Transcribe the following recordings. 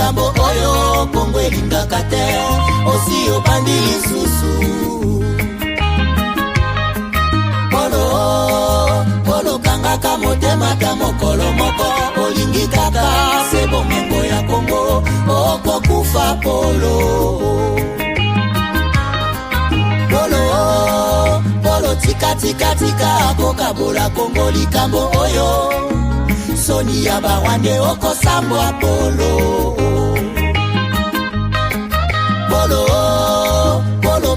likambo oyo Kongo elingaka te osi obandi lisusu polo kangaka motema ta mokolo moko olingi kaka se bomengo ya Kongo okokufa polo tika kokabola Kongo likambo oyo soni ya bawande okosambwa polo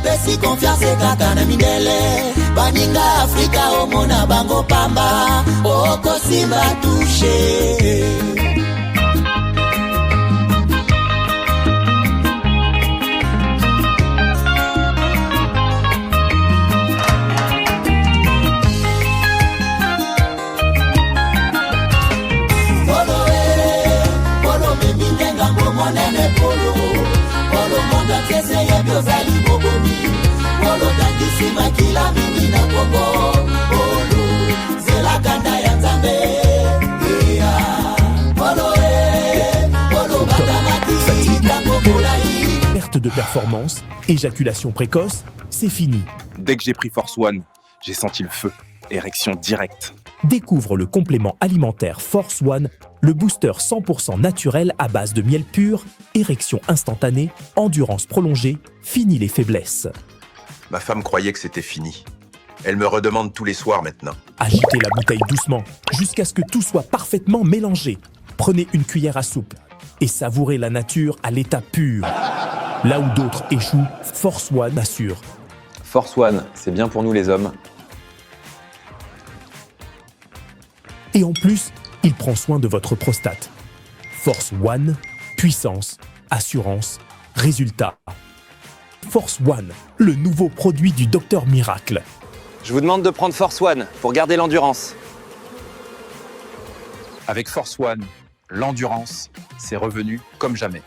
pesi confiance kaka na mindele baninga Afrika omona bango pamba okosimba touche Perte de performance, éjaculation précoce, c'est fini. Dès que j'ai pris Force One, j'ai senti le feu. Érection directe. Découvre le complément alimentaire Force One, le booster 100% naturel à base de miel pur, érection instantanée, endurance prolongée, fini les faiblesses. Ma femme croyait que c'était fini. Elle me redemande tous les soirs maintenant. Agitez la bouteille doucement, jusqu'à ce que tout soit parfaitement mélangé. Prenez une cuillère à soupe et savourez la nature à l'état pur. Là où d'autres échouent, Force One assure. Force One, c'est bien pour nous les hommes. Et en plus, il prend soin de votre prostate. Force One, puissance, assurance, résultat. Force One, le nouveau produit du Docteur Miracle. Je vous demande de prendre Force One pour garder l'endurance. Avec Force One, l'endurance, c'est revenu comme jamais.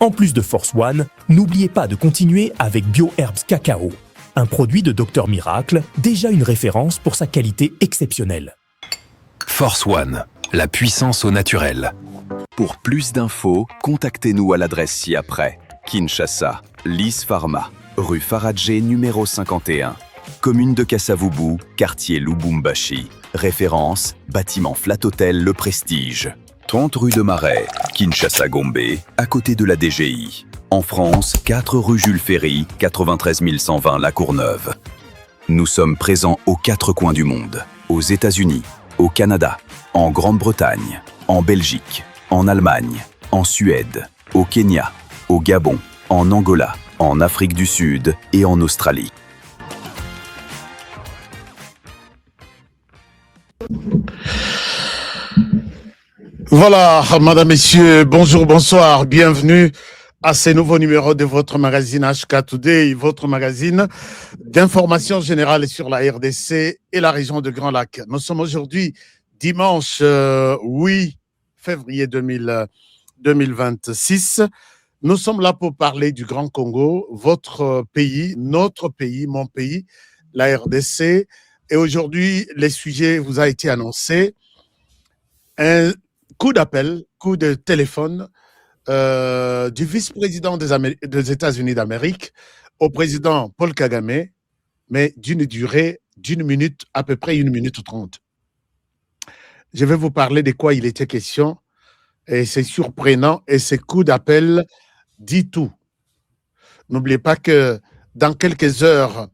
En plus de Force One, n'oubliez pas de continuer avec BioHerbs Cacao, un produit de Docteur Miracle, déjà une référence pour sa qualité exceptionnelle. Force One, la puissance au naturel. Pour plus d'infos, contactez-nous à l'adresse ci-après. Kinshasa, Lys Pharma, rue Faradjé numéro 51. Commune de Kasavubu, quartier Lubumbashi. Référence, bâtiment Flat Hotel Le Prestige. 30 rue de Marais, Kinshasa Gombe, à côté de la DGI. En France, 4 rue Jules Ferry, 93 120 La Courneuve. Nous sommes présents aux 4 coins du monde. Aux États-Unis, au Canada, en Grande-Bretagne, en Belgique, en Allemagne, en Suède, au Kenya, au Gabon, en Angola, en Afrique du Sud et en Australie. Voilà, madame, messieurs, bonjour, bonsoir, bienvenue à ce nouveau numéro de votre magazine HK Today, votre magazine d'information générale sur la RDC et la région de Grand Lac. Nous sommes aujourd'hui dimanche 8 février 2026. Nous sommes là pour parler du Grand Congo, votre pays, notre pays, mon pays, la RDC. Et aujourd'hui, les sujets vous a été annoncés. Un coup d'appel, coup de téléphone du vice-président des États-Unis d'Amérique au président Paul Kagame, mais d'une durée d'une minute, à peu près 1 minute 30. Je vais vous parler de quoi il était question, et c'est surprenant, et ce coup d'appel dit tout. N'oubliez pas que dans quelques heures,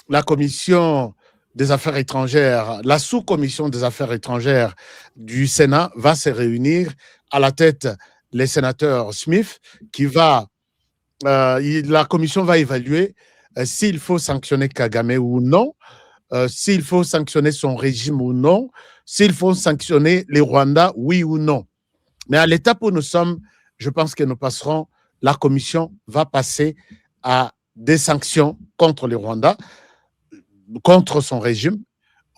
la commission des affaires étrangères, la sous-commission des affaires étrangères du Sénat va se réunir à la tête les sénateurs Smith, qui va, la commission va évaluer s'il faut sanctionner Kagame ou non, s'il faut sanctionner son régime ou non, s'il faut sanctionner les Rwandais, oui ou non. Mais à l'étape où nous sommes, je pense que nous passerons, la commission va passer à des sanctions contre les Rwandais, contre son régime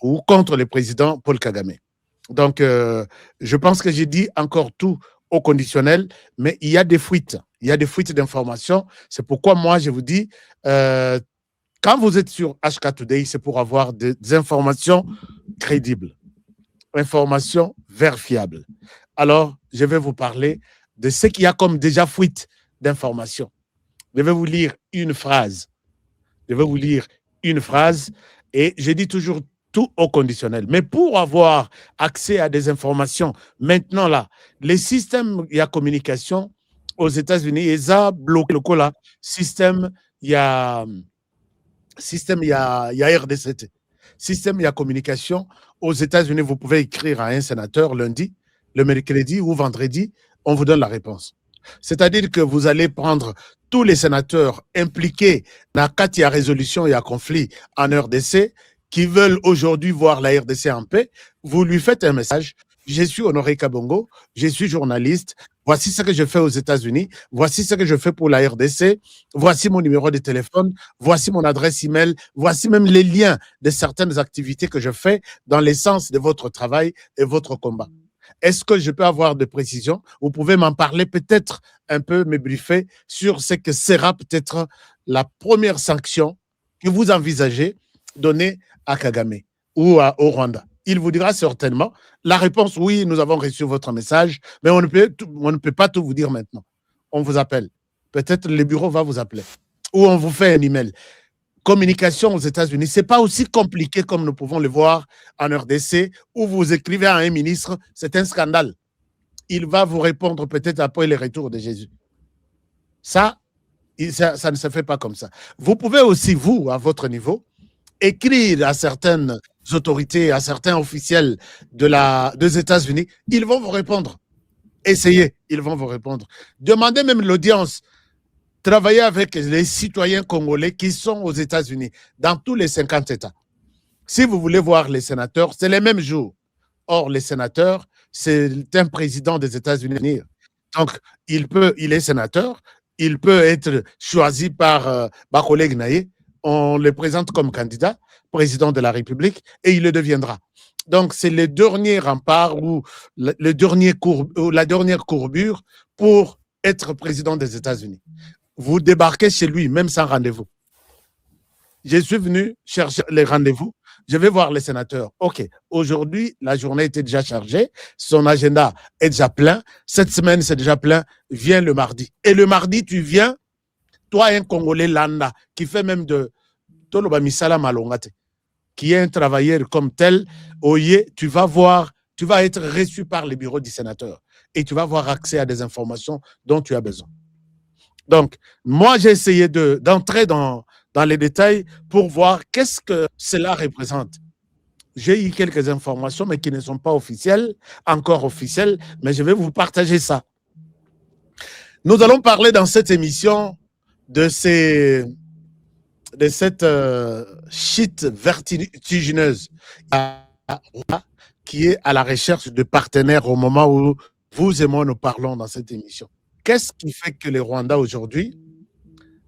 ou contre le président Paul Kagame. Donc, je pense que j'ai dit encore tout au conditionnel, mais il y a des fuites. Il y a des fuites d'informations. C'est pourquoi moi, je vous dis, quand vous êtes sur HK Today, c'est pour avoir des informations crédibles, informations vérifiables. Alors, je vais vous parler de ce qu'il y a comme déjà fuite d'informations. Je vais vous lire une phrase. Et je dis toujours tout au conditionnel. Mais pour avoir accès à des informations, maintenant là, les systèmes, il y a communication aux États-Unis, ils ont bloqué le là. Système, il y a RDCT. Système, il y a communication. Aux États-Unis, vous pouvez écrire à un sénateur lundi, le mercredi ou vendredi, on vous donne la réponse. C'est-à-dire que vous allez prendre tous les sénateurs impliqués dans la résolution et à conflit en RDC qui veulent aujourd'hui voir la RDC en paix. Vous lui faites un message. Je suis Honoré Kabongo, je suis journaliste. Voici ce que je fais aux États-Unis. Voici ce que je fais pour la RDC. Voici mon numéro de téléphone. Voici mon adresse email. Voici même les liens de certaines activités que je fais dans l'essence de votre travail et votre combat. Est-ce que je peux avoir des précisions? Vous pouvez m'en parler, peut-être un peu me briefer sur ce que sera peut-être la première sanction que vous envisagez donner à Kagame ou au Rwanda. Il vous dira certainement la réponse, oui, nous avons reçu votre message, mais on ne peut pas tout vous dire maintenant. On vous appelle. Peut-être le bureau va vous appeler. Ou on vous fait un email. Communication aux États-Unis, ce n'est pas aussi compliqué comme nous pouvons le voir en RDC, où vous écrivez à un ministre, c'est un scandale. Il va vous répondre peut-être après le retour de Jésus. Ça ne se fait pas comme ça. Vous pouvez aussi, vous, à votre niveau, écrire à certaines autorités, à certains officiels des États-Unis, ils vont vous répondre. Essayez, ils vont vous répondre. Demandez même l'audience. Travaillez avec les citoyens congolais qui sont aux États-Unis, dans tous les 50 États. Si vous voulez voir les sénateurs, c'est les mêmes jours. Or, les sénateurs, c'est un président des États-Unis. Donc, il est sénateur, il peut être choisi par ma collègue Naye. On le présente comme candidat, président de la République, et il le deviendra. Donc, c'est le dernier rempart ou la dernière courbure pour être président des États-Unis. Vous débarquez chez lui, même sans rendez-vous. Je suis venu chercher les rendez-vous. Je vais voir les sénateurs. OK, aujourd'hui, la journée était déjà chargée. Son agenda est déjà plein. Cette semaine, c'est déjà plein. Viens le mardi. Et le mardi, tu viens, toi, un Congolais lambda, qui fait même de Toloba Misala Malongate, qui est un travailleur comme tel, Oye, tu vas être reçu par les bureaux du sénateur et tu vas avoir accès à des informations dont tu as besoin. Donc, moi, j'ai essayé d'entrer dans les détails pour voir qu'est-ce que cela représente. J'ai eu quelques informations, mais qui ne sont pas encore officielles, mais je vais vous partager ça. Nous allons parler dans cette émission de cette chute vertigineuse qui est à la recherche de partenaires au moment où vous et moi nous parlons dans cette émission. Qu'est-ce qui fait que les Rwandais aujourd'hui,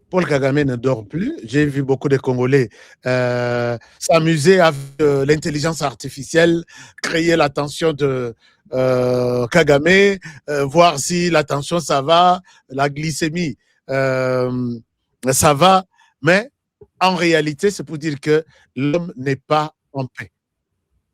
Paul Kagame ne dort plus? J'ai vu beaucoup de Congolais s'amuser avec l'intelligence artificielle, créer l'attention de Kagame, voir si l'attention ça va, la glycémie ça va, mais en réalité, c'est pour dire que l'homme n'est pas en paix,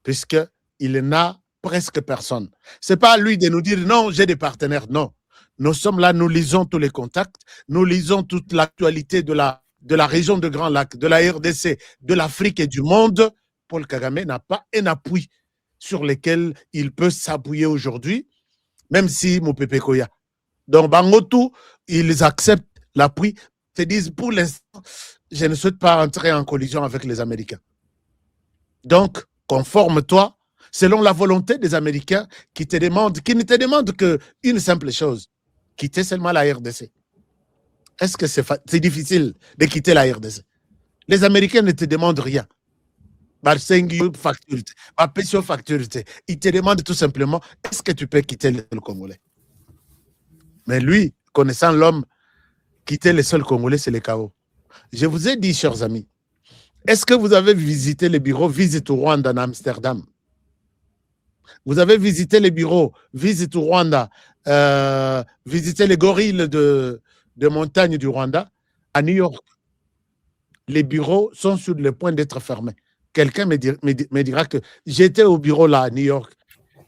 puisqu'il n'a presque personne. Ce n'est pas à lui de nous dire non, j'ai des partenaires, non. Nous sommes là, nous lisons tous les contacts, nous lisons toute l'actualité de la région de Grand Lac, de la RDC, de l'Afrique et du monde. Paul Kagame n'a pas un appui sur lequel il peut s'appuyer aujourd'hui, même si Mopepe Koya. Donc, Bangotou, ils acceptent l'appui, te disent pour l'instant, je ne souhaite pas entrer en collision avec les Américains. Donc, conforme-toi selon la volonté des Américains qui ne te demandent qu'une simple chose, quitter seulement la RDC. Est-ce que c'est difficile de quitter la RDC? Les Américains ne te demandent rien. Ils te demandent tout simplement, est-ce que tu peux quitter le Congolais? Mais lui, connaissant l'homme, quitter le seul Congolais, c'est le chaos. Je vous ai dit, chers amis, est-ce que vous avez visité les bureaux Visit Rwanda en Amsterdam? Vous avez visité les bureaux Visit Rwanda, visité les gorilles de montagne du Rwanda à New York? Les bureaux sont sur le point d'être fermés. Quelqu'un me dira que j'étais au bureau là à New York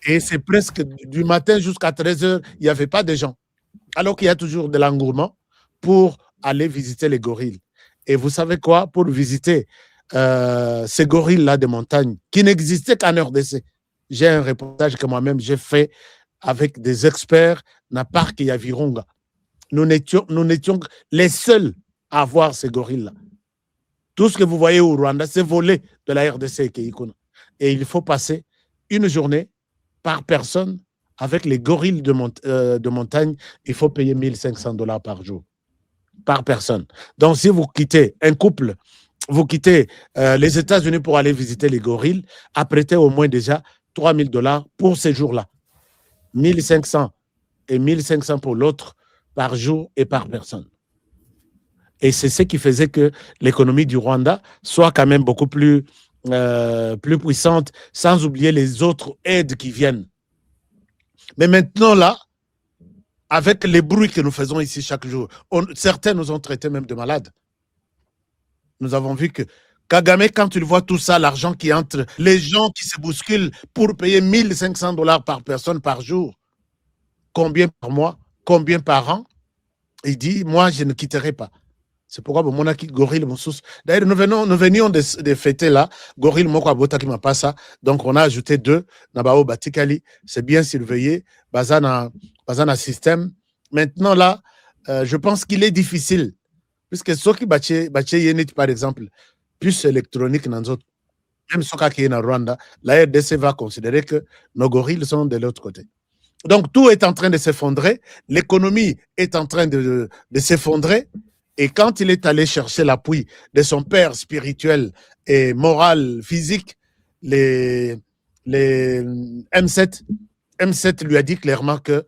et c'est presque du matin jusqu'à 13h, il n'y avait pas de gens. alors qu'il y a toujours de l'engouement pour aller visiter les gorilles. Et vous savez quoi? Pour visiter ces gorilles-là de montagne qui n'existaient qu'en RDC. J'ai un reportage que moi-même j'ai fait avec des experts dans le parc Yavirunga. Nous n'étions les seuls à voir ces gorilles-là. Tout ce que vous voyez au Rwanda, c'est volé de la RDC. Et il faut passer une journée par personne avec les gorilles de montagne. Il faut payer $1 500 par jour, par personne. Donc, si vous quittez un couple, vous quittez les États-Unis pour aller visiter les gorilles, apprêtez au moins déjà $3 000 pour ces jours-là. 1500 et 1500 pour l'autre par jour et par personne. Et c'est ce qui faisait que l'économie du Rwanda soit quand même beaucoup plus puissante, sans oublier les autres aides qui viennent. Mais maintenant, là, avec les bruits que nous faisons ici chaque jour, certains nous ont traités même de malades. Nous avons vu que Kagame, quand il voit tout ça, l'argent qui entre, les gens qui se bousculent pour payer $1 500 par personne par jour, combien par mois, combien par an, il dit, moi, je ne quitterai pas. C'est pourquoi mon aki gorille mon sous. D'ailleurs, nous venions de fêter là, gorille moko abota qui m'a pas ça. Donc on a ajouté 2 nabao batikali. C'est bien surveillé. Bazana système. Maintenant là, je pense qu'il est difficile puisque ceux qui bache yenit par exemple, plus électronique dans d'autres, même ceux qui est en Rwanda, la RDC va considérer que nos gorilles sont de l'autre côté. Donc tout est en train de s'effondrer. L'économie est en train de s'effondrer. Et quand il est allé chercher l'appui de son père spirituel et moral, physique, les M7 lui a dit clairement que,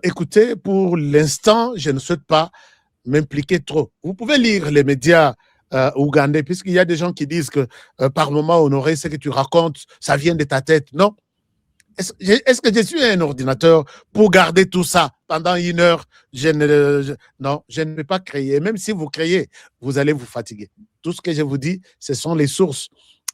écoutez, pour l'instant, je ne souhaite pas m'impliquer trop. Vous pouvez lire les médias ougandais, puisqu'il y a des gens qui disent que par moment, Honoré, ce que tu racontes, ça vient de ta tête. Non. Est-ce que je suis un ordinateur pour garder tout ça pendant 1 heure? Non, je ne vais pas créer. Même si vous créez, vous allez vous fatiguer. Tout ce que je vous dis, ce sont les sources.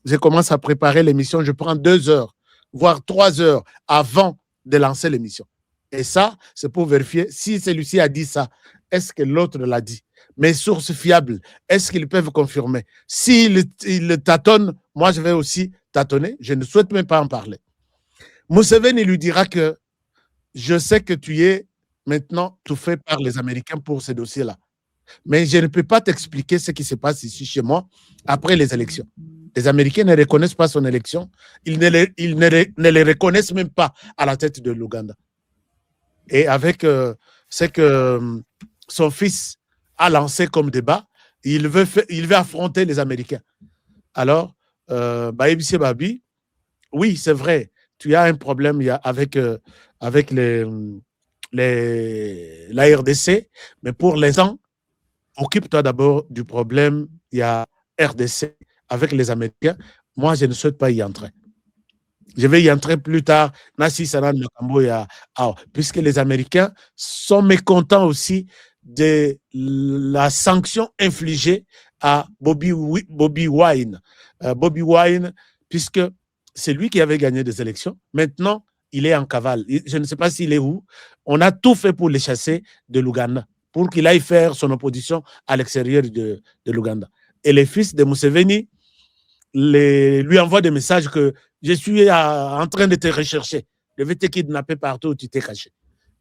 Je commence à préparer l'émission, je prends 2 heures, voire 3 heures avant de lancer l'émission. Et ça, c'est pour vérifier si celui-ci a dit ça. Est-ce que l'autre l'a dit? Mes sources fiables, est-ce qu'ils peuvent confirmer? S'ils tâtonnent, moi je vais aussi tâtonner. Je ne souhaite même pas en parler. Museveni lui dira que je sais que tu es maintenant tout fait par les Américains pour ces dossiers-là. Mais je ne peux pas t'expliquer ce qui se passe ici chez moi après les élections. Les Américains ne reconnaissent pas son élection. Ils ne les reconnaissent même pas à la tête de l'Ouganda. Et avec ce que son fils a lancé comme débat, il veut affronter les Américains. Alors, Baïbisi Babi, oui, c'est vrai, tu as un problème avec la RDC, mais pour l'instant, occupe-toi d'abord du problème, il y a RDC avec les Américains. Moi, je ne souhaite pas y entrer. Je vais y entrer plus tard, puisque les Américains sont mécontents aussi de la sanction infligée à Bobby Wine. Bobby Wine, puisque c'est lui qui avait gagné des élections. Maintenant, il est en cavale. Je ne sais pas s'il est où. On a tout fait pour le chasser de l'Ouganda, pour qu'il aille faire son opposition à l'extérieur de l'Ouganda. Et les fils de Museveni lui envoient des messages que je suis en train de te rechercher. Je vais te kidnapper partout où tu t'es caché.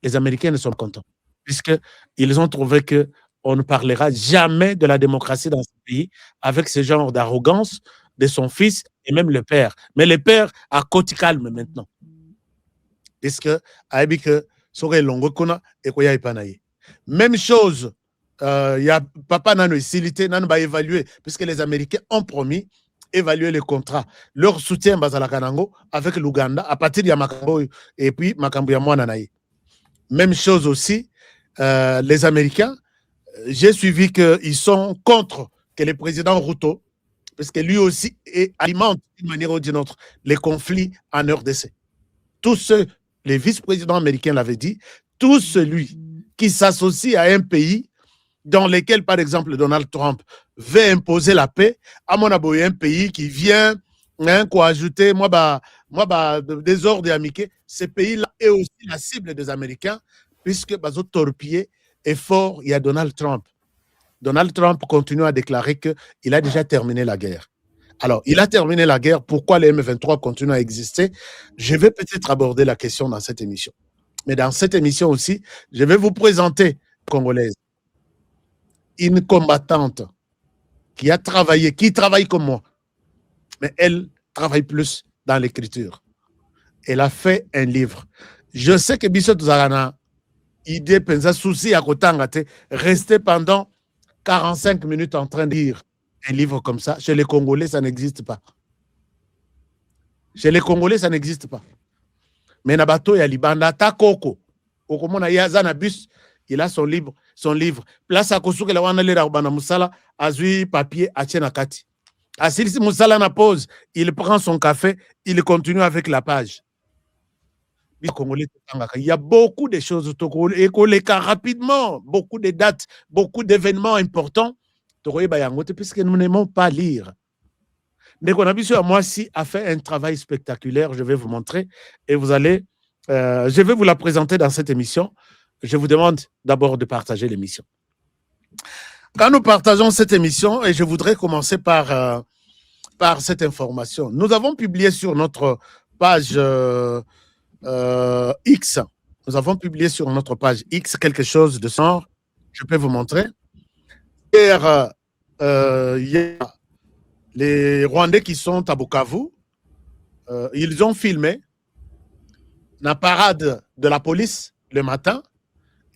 Les Américains ne sont pas contents, puisqu'ils ont trouvé qu'on ne parlera jamais de la démocratie dans ce pays avec ce genre d'arrogance de son fils et même le père. Mais le père a côté calme maintenant. Puisque, même chose, il y a papa Nano Silité, Nano va évaluer, puisque les Américains ont promis évaluer les contrats, leur soutien Bazala Kanango avec l'Ouganda à partir de Makambo et puis Makambo Yamouananaï. Même chose aussi, les Américains, j'ai suivi qu'ils sont contre que le président Ruto, parce que lui aussi alimente d'une manière ou d'une autre les conflits en RDC. Tous ceux, les vice-présidents américains l'avaient dit, tout celui qui s'associe à un pays dans lequel, par exemple, Donald Trump veut imposer la paix, à mon avis, un pays qui vient ajouter des ordres amicaux, ce pays-là est aussi la cible des Américains puisque bazo torpiller est fort, il y a Donald Trump. Donald Trump continue à déclarer qu'il a déjà terminé la guerre. Alors, il a terminé la guerre. Pourquoi les M23 continuent à exister? Je vais peut-être aborder la question dans cette émission. Mais dans cette émission aussi, je vais vous présenter Congolaise, une combattante qui a travaillé, qui travaille comme moi, mais elle travaille plus dans l'écriture. Elle a fait un livre. Je sais que Bissot Zarana, idée, pensa, souci à Kotangate, rester pendant 45 minutes en train de lire un livre comme ça. Chez les Congolais, ça n'existe pas. Chez les Congolais, ça n'existe pas. Mais Nabato ya Libanda, Takoko, Okomona Yazana Bus, il a son livre. Place à Kosuke la wana lera bana musala, azui papier, achena kati. Asil si musala na pause, il prend son café, il continue avec la page. Il y a beaucoup de choses et rapidement, beaucoup de dates, beaucoup d'événements importants. Puisque nous n'aimons pas lire. Moi aussi a fait un travail spectaculaire, je vais vous montrer et vous allez, je vais vous la présenter dans cette émission. Je vous demande d'abord de partager l'émission. Quand nous partageons cette émission, et je voudrais commencer par cette information, nous avons publié sur notre page X, nous avons publié sur notre page X quelque chose de genre, je peux vous montrer. Hier, il y a les Rwandais qui sont à Bukavu, ils ont filmé la parade de la police le matin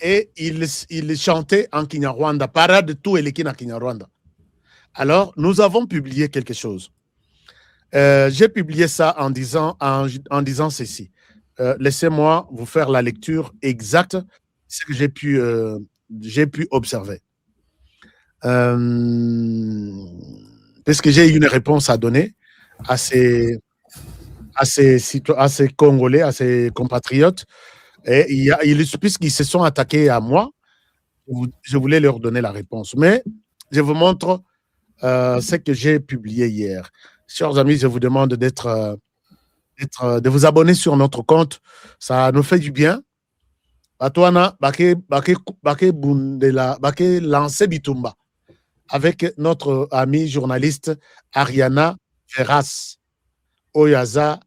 et ils chantaient en Kinyarwanda, parade tout et l'équipe en Kinyarwanda. Alors, nous avons publié quelque chose. J'ai publié ça en disant ceci. Laissez-moi vous faire la lecture exacte de ce que j'ai pu observer. Puisque j'ai une réponse à donner à ces Congolais, à ces compatriotes, et puisqu'ils se sont attaqués à moi, je voulais leur donner la réponse. Mais je vous montre ce que j'ai publié hier. Chers amis, je vous demande de vous abonner sur notre compte. Ça nous fait du bien. Batouana, Bake lancer Bitumba avec notre amie journaliste Ariana Ferras Oyaza,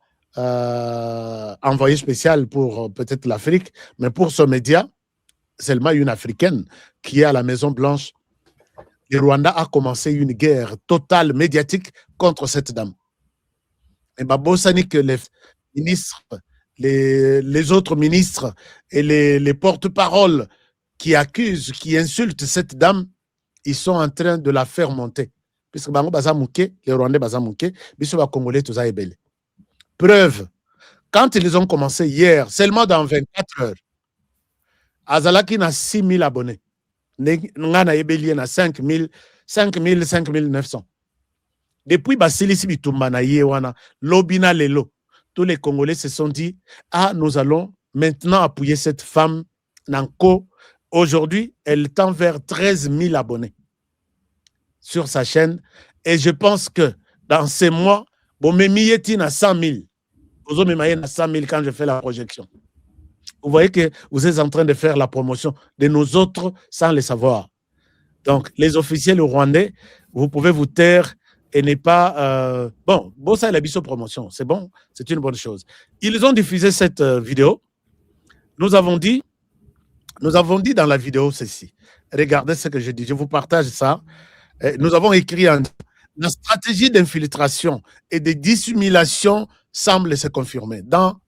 envoyée spéciale pour peut-être l'Afrique, mais pour ce média, seulement une Africaine qui est à la Maison Blanche. Le Rwanda a commencé une guerre totale médiatique contre cette dame. Et Babosani que les ministres, les autres ministres et les porte-paroles qui accusent, qui insultent cette dame, ils sont en train de la faire monter. Puisque les Rwandais bazamouké, les Congolais tous a ébélé. Preuve, quand ils ont commencé hier, seulement dans 24 heures, Azalaki n'a 6 000 abonnés. Ngana ébélé n'a 5 900. Depuis Basilisi Bitumba na Yewana, Lobina Lelo, tous les Congolais se sont dit, nous allons maintenant appuyer cette femme Nanko. Aujourd'hui, elle tend vers 13 000 abonnés sur sa chaîne. Et je pense que dans ces mois, Bomemiyeti na 100 000. Vous avez 100 000 quand je fais la projection. Vous voyez que vous êtes en train de faire la promotion de nos autres sans le savoir. Donc, les officiels rwandais, vous pouvez vous taire et ne pas... bon, ça, il a biso promotion. C'est bon, c'est une bonne chose. Ils ont diffusé cette vidéo. Nous avons dit dans la vidéo ceci. Regardez ce que je dis. Je vous partage ça. Nous avons écrit la stratégie d'infiltration et de dissimulation semble se confirmer. Dans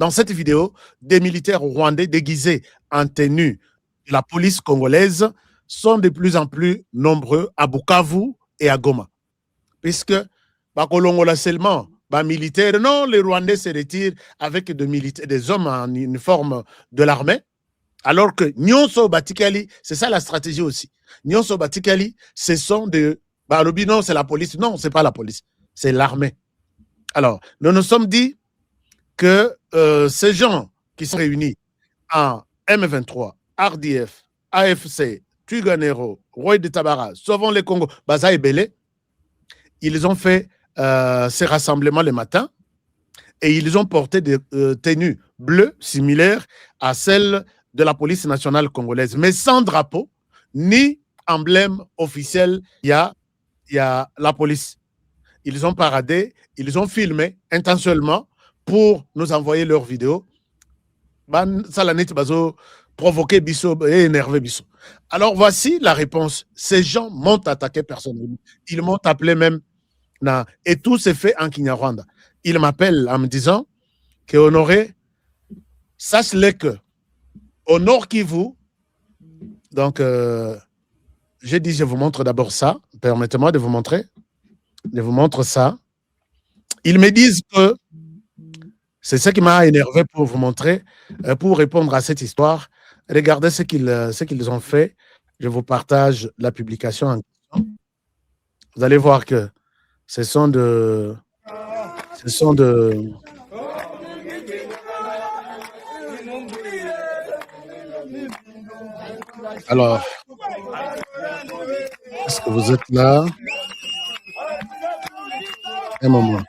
cette vidéo, des militaires rwandais déguisés en tenue de la police congolaise sont de plus en plus nombreux à Bukavu et à Goma. Puisque, Bakolongola seulement, militaires, non, les Rwandais se retirent avec des hommes en uniforme de l'armée. Alors que Nyonso Batikali, c'est ça la stratégie aussi. Nyonso Batikali, ce sont des... non, c'est la police. Non, c'est pas la police. C'est l'armée. Alors, nous nous sommes dit que ces gens qui sont réunis en M23, RDF, AFC, Tuganero, Roy de Tabara, Sauvons les Congo, Baza et Belé, ils ont fait ces rassemblements le matin et ils ont porté des tenues bleues similaires à celles de la police nationale congolaise, mais sans drapeau, ni emblème officiel, il y a la police. Ils ont paradé, ils ont filmé intentionnellement pour nous envoyer leurs vidéos. Ça l'a net bazo provoqué Bisso et énervé Bisso. Alors voici la réponse. Ces gens m'ont attaqué personnellement. Ils m'ont appelé même. Et tout s'est fait en Kinyarwanda. Ils m'appellent en me disant que Honoré, sache-le que au Nord Kivu, donc j'ai dit je vous montre d'abord ça. Permettez-moi de vous montrer. Je vous montre ça. Ils me disent que c'est ce qui m'a énervé pour vous montrer, pour répondre à cette histoire. Regardez ce qu'ils ont fait. Je vous partage la publication en question. Vous allez voir que ce sont de... Alors, est-ce que vous êtes là? Un moment.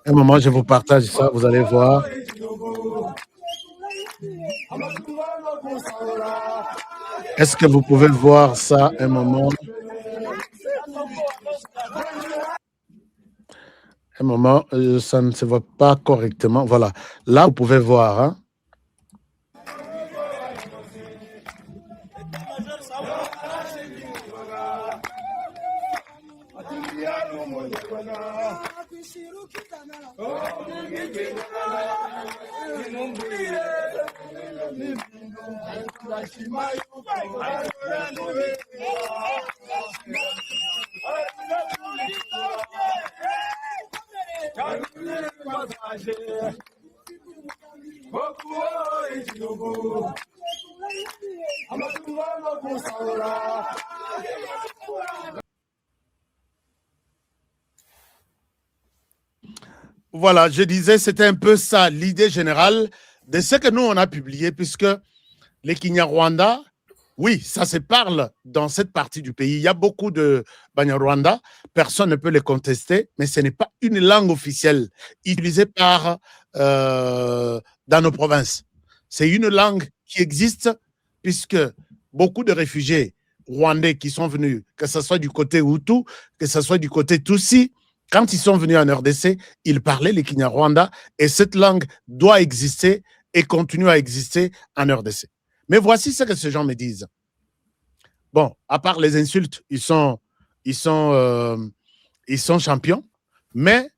Un moment, je vous partage ça, vous allez voir. Est-ce que vous pouvez voir ça un moment? Un moment, ça ne se voit pas correctement. Voilà, là vous pouvez voir. Hein? Voilà, je disais, c'était un peu ça l'idée générale de ce que nous on a publié, puisque les Kinyarwanda, oui, ça se parle dans cette partie du pays. Il y a beaucoup de Banyarwanda, personne ne peut les contester, mais ce n'est pas une langue officielle utilisée par dans nos provinces. C'est une langue qui existe puisque beaucoup de réfugiés rwandais qui sont venus, que ce soit du côté Hutu, que ce soit du côté Tutsi, quand ils sont venus en RDC, ils parlaient les Kinyarwanda et cette langue doit exister et continue à exister en RDC. Mais voici ce que ces gens me disent. Bon, à part les insultes, ils sont champions, mais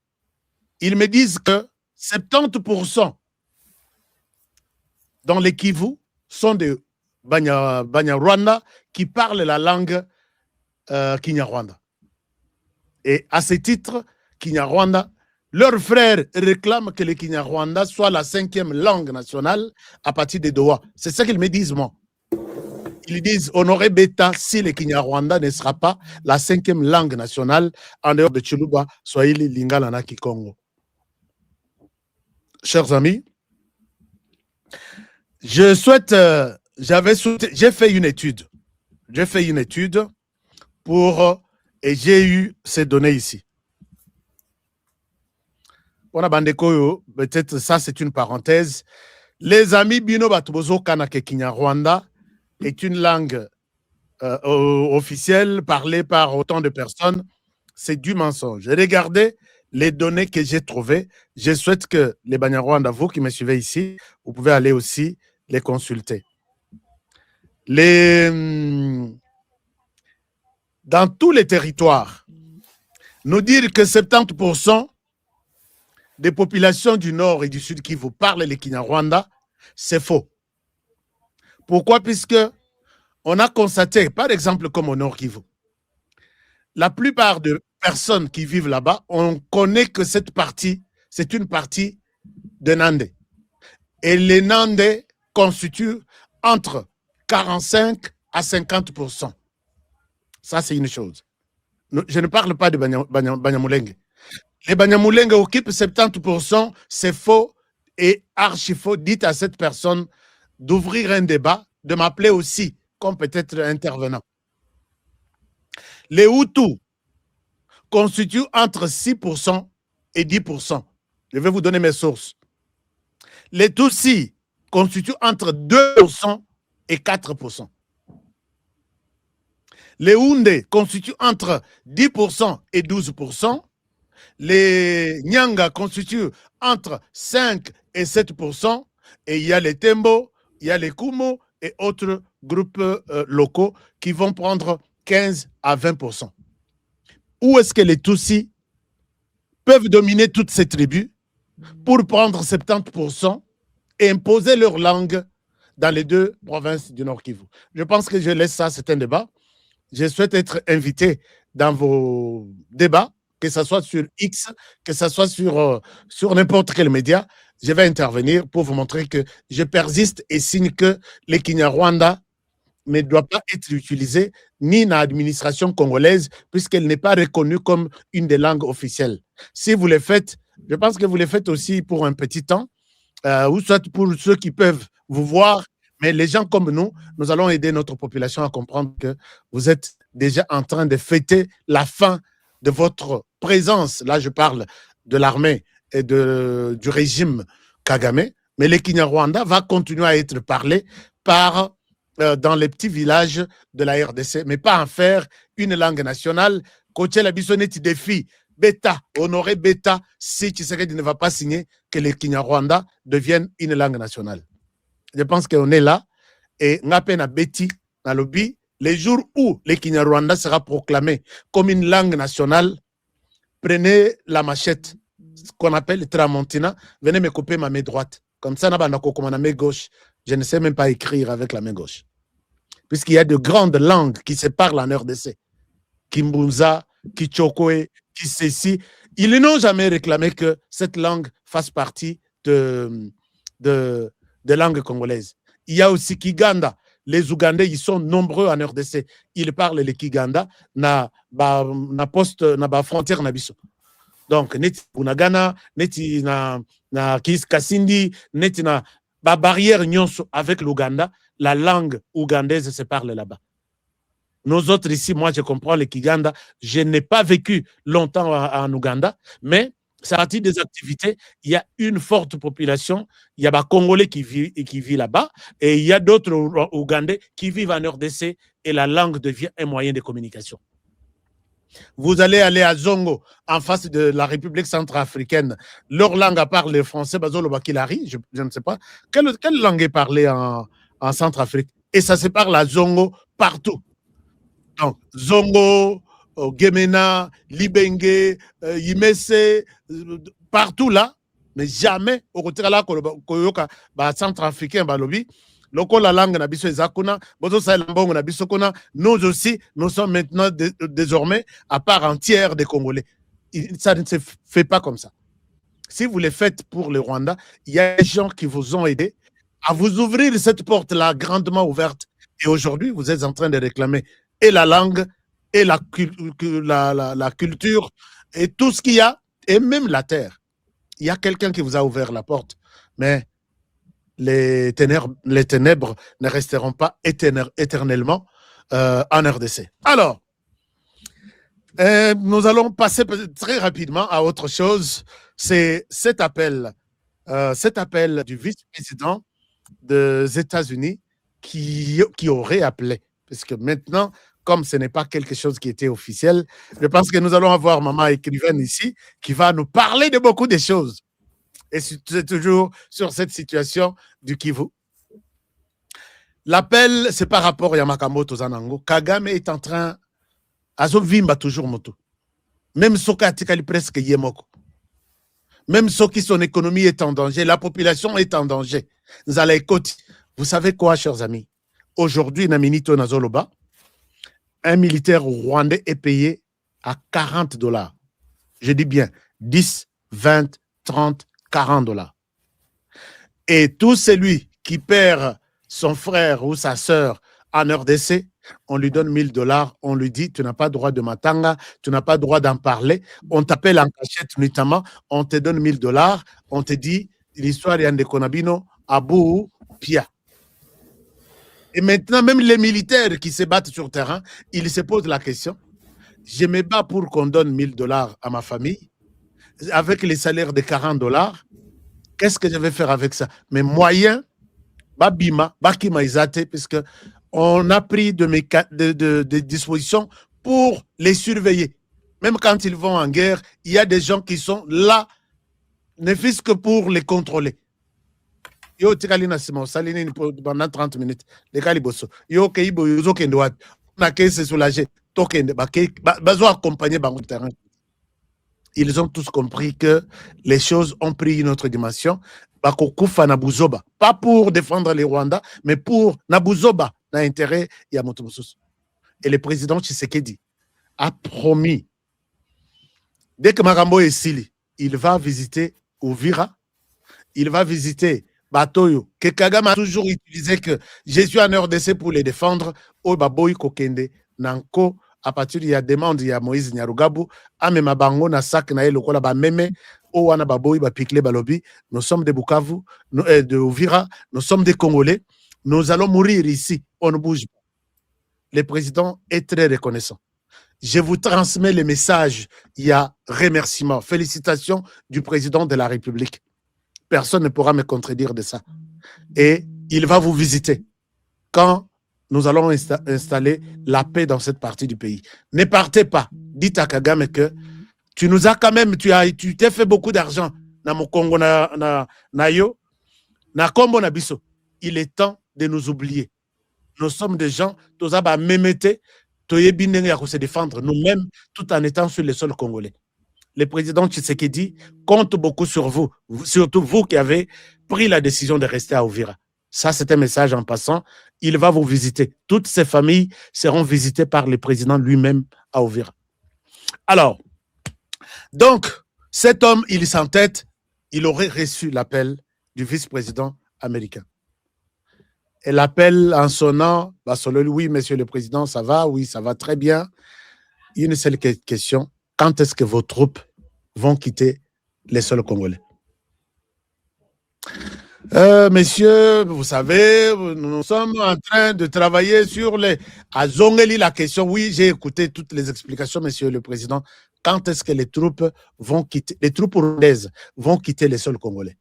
ils me disent que 70% dans les Kivu sont des Banyarwanda qui parlent la langue Kinyarwanda. Et à ce titre, Kinyarwanda, leurs frères réclament que le Kinyarwanda soit la 5e langue nationale à partir de Doha. C'est ce qu'ils me disent, moi. Ils disent, Honoré Beta, si le Kinyarwanda ne sera pas la 5e langue nationale en dehors de Chuluba, Swahili, Lingala, na Kikongo. Chers amis, j'ai fait une étude. J'ai fait une étude et j'ai eu ces données ici. On a bandeko, peut-être ça c'est une parenthèse. Les amis Bino Batubozo Kanake Kinyarwanda est une langue officielle parlée par autant de personnes. C'est du mensonge. Regardez les données que j'ai trouvées. Je souhaite que les Banyarwanda, vous qui me suivez ici, vous pouvez aller aussi les consulter. Dans tous les territoires, nous dire que 70% des populations du Nord et du Sud qui vous parlent les Kinyarwanda, c'est faux. Pourquoi? Puisque on a constaté, par exemple, comme au Nord Kivu, la plupart des personnes qui vivent là-bas, on connaît que cette partie, c'est une partie de Nandé. Et les Nandés constituent entre 45 à 50%. Ça, c'est une chose. Je ne parle pas de Banyamulenge. Les Banyamulenge occupent 70%, c'est faux et archi faux. Dites à cette personne d'ouvrir un débat, de m'appeler aussi comme peut-être intervenant. Les Hutus constituent entre 6% et 10%. Je vais vous donner mes sources. Les Tutsis constituent entre 2% et 4%. Les Houndé constituent entre 10% et 12%. Les Nyanga constituent entre 5 et 7%. Et il y a les Tembo, il y a les Kumo et autres groupes locaux qui vont prendre 15 à 20%. Où est-ce que les Tutsis peuvent dominer toutes ces tribus pour prendre 70% et imposer leur langue dans les deux provinces du Nord Kivu? Je pense que je laisse ça, c'est un débat. Je souhaite être invité dans vos débats, que ce soit sur X, que ce soit sur n'importe quel média. Je vais intervenir pour vous montrer que je persiste et signe que le Kinyarwanda ne doit pas être utilisé ni dans l'administration congolaise puisqu'elle n'est pas reconnue comme une des langues officielles. Si vous le faites, je pense que vous le faites aussi pour un petit temps, ou soit pour ceux qui peuvent vous voir. Mais les gens comme nous, nous allons aider notre population à comprendre que vous êtes déjà en train de fêter la fin de votre présence. Là, je parle de l'armée et du régime Kagame. Mais le Kinyarwanda va continuer à être parlé dans les petits villages de la RDC, mais pas en faire une langue nationale. Coaché la bisonnette défi Beta, honorer Beta, si Tshisekedi ne va pas signer que le Kinyarwanda devienne une langue nationale. Je pense qu'on est là et on a peine à Betty dans le lobby. Les jours où le Kinyarwanda sera proclamé comme une langue nationale, prenez la machette, ce qu'on appelle le tramontina, venez me couper ma main droite. Comme ça, comme ma main gauche, je ne sais même pas écrire avec la main gauche. Puisqu'il y a de grandes langues qui se parlent en RDC. Kimbunza, Kichokwe, Kisesi. Ils n'ont jamais réclamé que cette langue fasse partie de langue congolaise. Il y a aussi Kiganda. Les Ougandais, ils sont nombreux en RDC. Ils parlent le Kiganda na frontière na biso. Donc, neti Bunagana, neti na Kasindi, neti na barrière nyonso avec l'Ouganda, la langue ougandaise se parle là-bas. Nous autres ici, moi je comprends le Kiganda. Je n'ai pas vécu longtemps en Ouganda, mais ça partie des activités, il y a une forte population, il y a des Congolais qui vivent là-bas, et il y a d'autres Ougandais qui vivent en RDC, et la langue devient un moyen de communication. Vous allez aller à Zongo, en face de la République centrafricaine, leur langue à part le français, je ne sais pas, quelle langue est parlée en Centrafrique? Et ça se parle à Zongo partout. Donc, Zongo, Gemena, Libenge, Yimese, partout là, mais jamais au côté là, centrafricain, la langue na biso ezakuna, nous aussi, nous sommes maintenant désormais à part entière des Congolais. Ça ne se fait pas comme ça. Si vous le faites pour le Rwanda, il y a des gens qui vous ont aidé à vous ouvrir cette porte-là grandement ouverte. Et aujourd'hui, vous êtes en train de réclamer et la langue, et la culture, et tout ce qu'il y a, et même la terre. Il y a quelqu'un qui vous a ouvert la porte, mais les ténèbres ne resteront pas éternellement en RDC. Alors, nous allons passer très rapidement à autre chose. C'est cet appel du vice-président des États-Unis qui aurait appelé, parce que maintenant, comme ce n'est pas quelque chose qui était officiel, je pense que nous allons avoir maman écrivaine ici qui va nous parler de beaucoup de choses. Et c'est toujours sur cette situation du Kivu. L'appel, c'est par rapport à Yamakamoto Zanango. Kagame est en train, Azovimba toujours moto. Même Soka Tikali presque Yemoko. Même Soki, son économie est en danger, la population est en danger. Nous allons écouter. Vous savez quoi, chers amis? Aujourd'hui, Naminito Nazoloba, un militaire rwandais est payé à $40. Je dis bien 10, 20, 30, $40. Et tout celui qui perd son frère ou sa sœur en RDC, on lui donne $1000, on lui dit tu n'as pas droit de matanga, tu n'as pas droit d'en parler, on t'appelle en cachette notamment, on te donne $1000, on te dit l'histoire de Konabino, Abou, Pia. Et maintenant, même les militaires qui se battent sur le terrain, ils se posent la question, je me bats pour qu'on donne $1000 à ma famille, avec les salaires de $40, Qu'est-ce que je vais faire avec ça? Mes moyens, Babima, Bakima Izate, puisque on a pris des dispositions pour les surveiller. Même quand ils vont en guerre, il y a des gens qui sont là, ne fût-ce que pour les contrôler. Yo tikali na sima salini pendant 30 minutes. Les caliboso. Yo keibo yozo kende wat. On a qu'à se soulager. Tokende bazo accompagner bango terrain. Ils ont tous compris que les choses ont pris une autre dimension. Bakokufa na Buzoba, pas pour défendre les Rwandais, mais pour Nabuzoba, na intérêt Yamotomusus. Et le président Tshisekedi a promis, dès que Marambo est Sili, il va visiter Uvira, il va visiter Batoyo, que Kagame a toujours utilisé que je suis en RDC pour les défendre, au Baboy Kokende, Nanko, à partir de la demande, il y a Moïse Nyarugabu, Amema Bango, na sak na lokola ba meme, o wana Baboy, ba Pikle Balobi, nous sommes de Bukavu, de Uvira, nous sommes des Congolais, nous allons mourir ici, on ne bouge pas. Le président est très reconnaissant. Je vous transmets le message, il y a remerciements, félicitations du président de la République. Personne ne pourra me contredire de ça. Et il va vous visiter quand nous allons installer la paix dans cette partie du pays. Ne partez pas. Dites à Kagame que tu nous as quand même, tu t'es fait beaucoup d'argent dans mon Congo na yo, na Kombo na biso. Il est temps de nous oublier. Nous sommes des gens, tous à mémété, à se défendre nous-mêmes tout en étant sur le sol congolais. Le président Tshisekedi compte beaucoup sur vous, surtout vous qui avez pris la décision de rester à Uvira. Ça, c'est un message en passant. Il va vous visiter. Toutes ces familles seront visitées par le président lui-même à Uvira. Alors, donc, cet homme, il s'entête, il aurait reçu l'appel du vice-président américain. Et l'appel en sonnant, oui, monsieur le président, ça va, oui, ça va très bien. Une seule question, quand est-ce que vos troupes vont quitter les sols congolais? Messieurs, vous savez, nous sommes en train de travailler sur les... À Zongeli, la question, oui, j'ai écouté toutes les explications, monsieur le président. Quand est-ce que les troupes vont quitter, les troupes rwandaises vont quitter les sols congolais?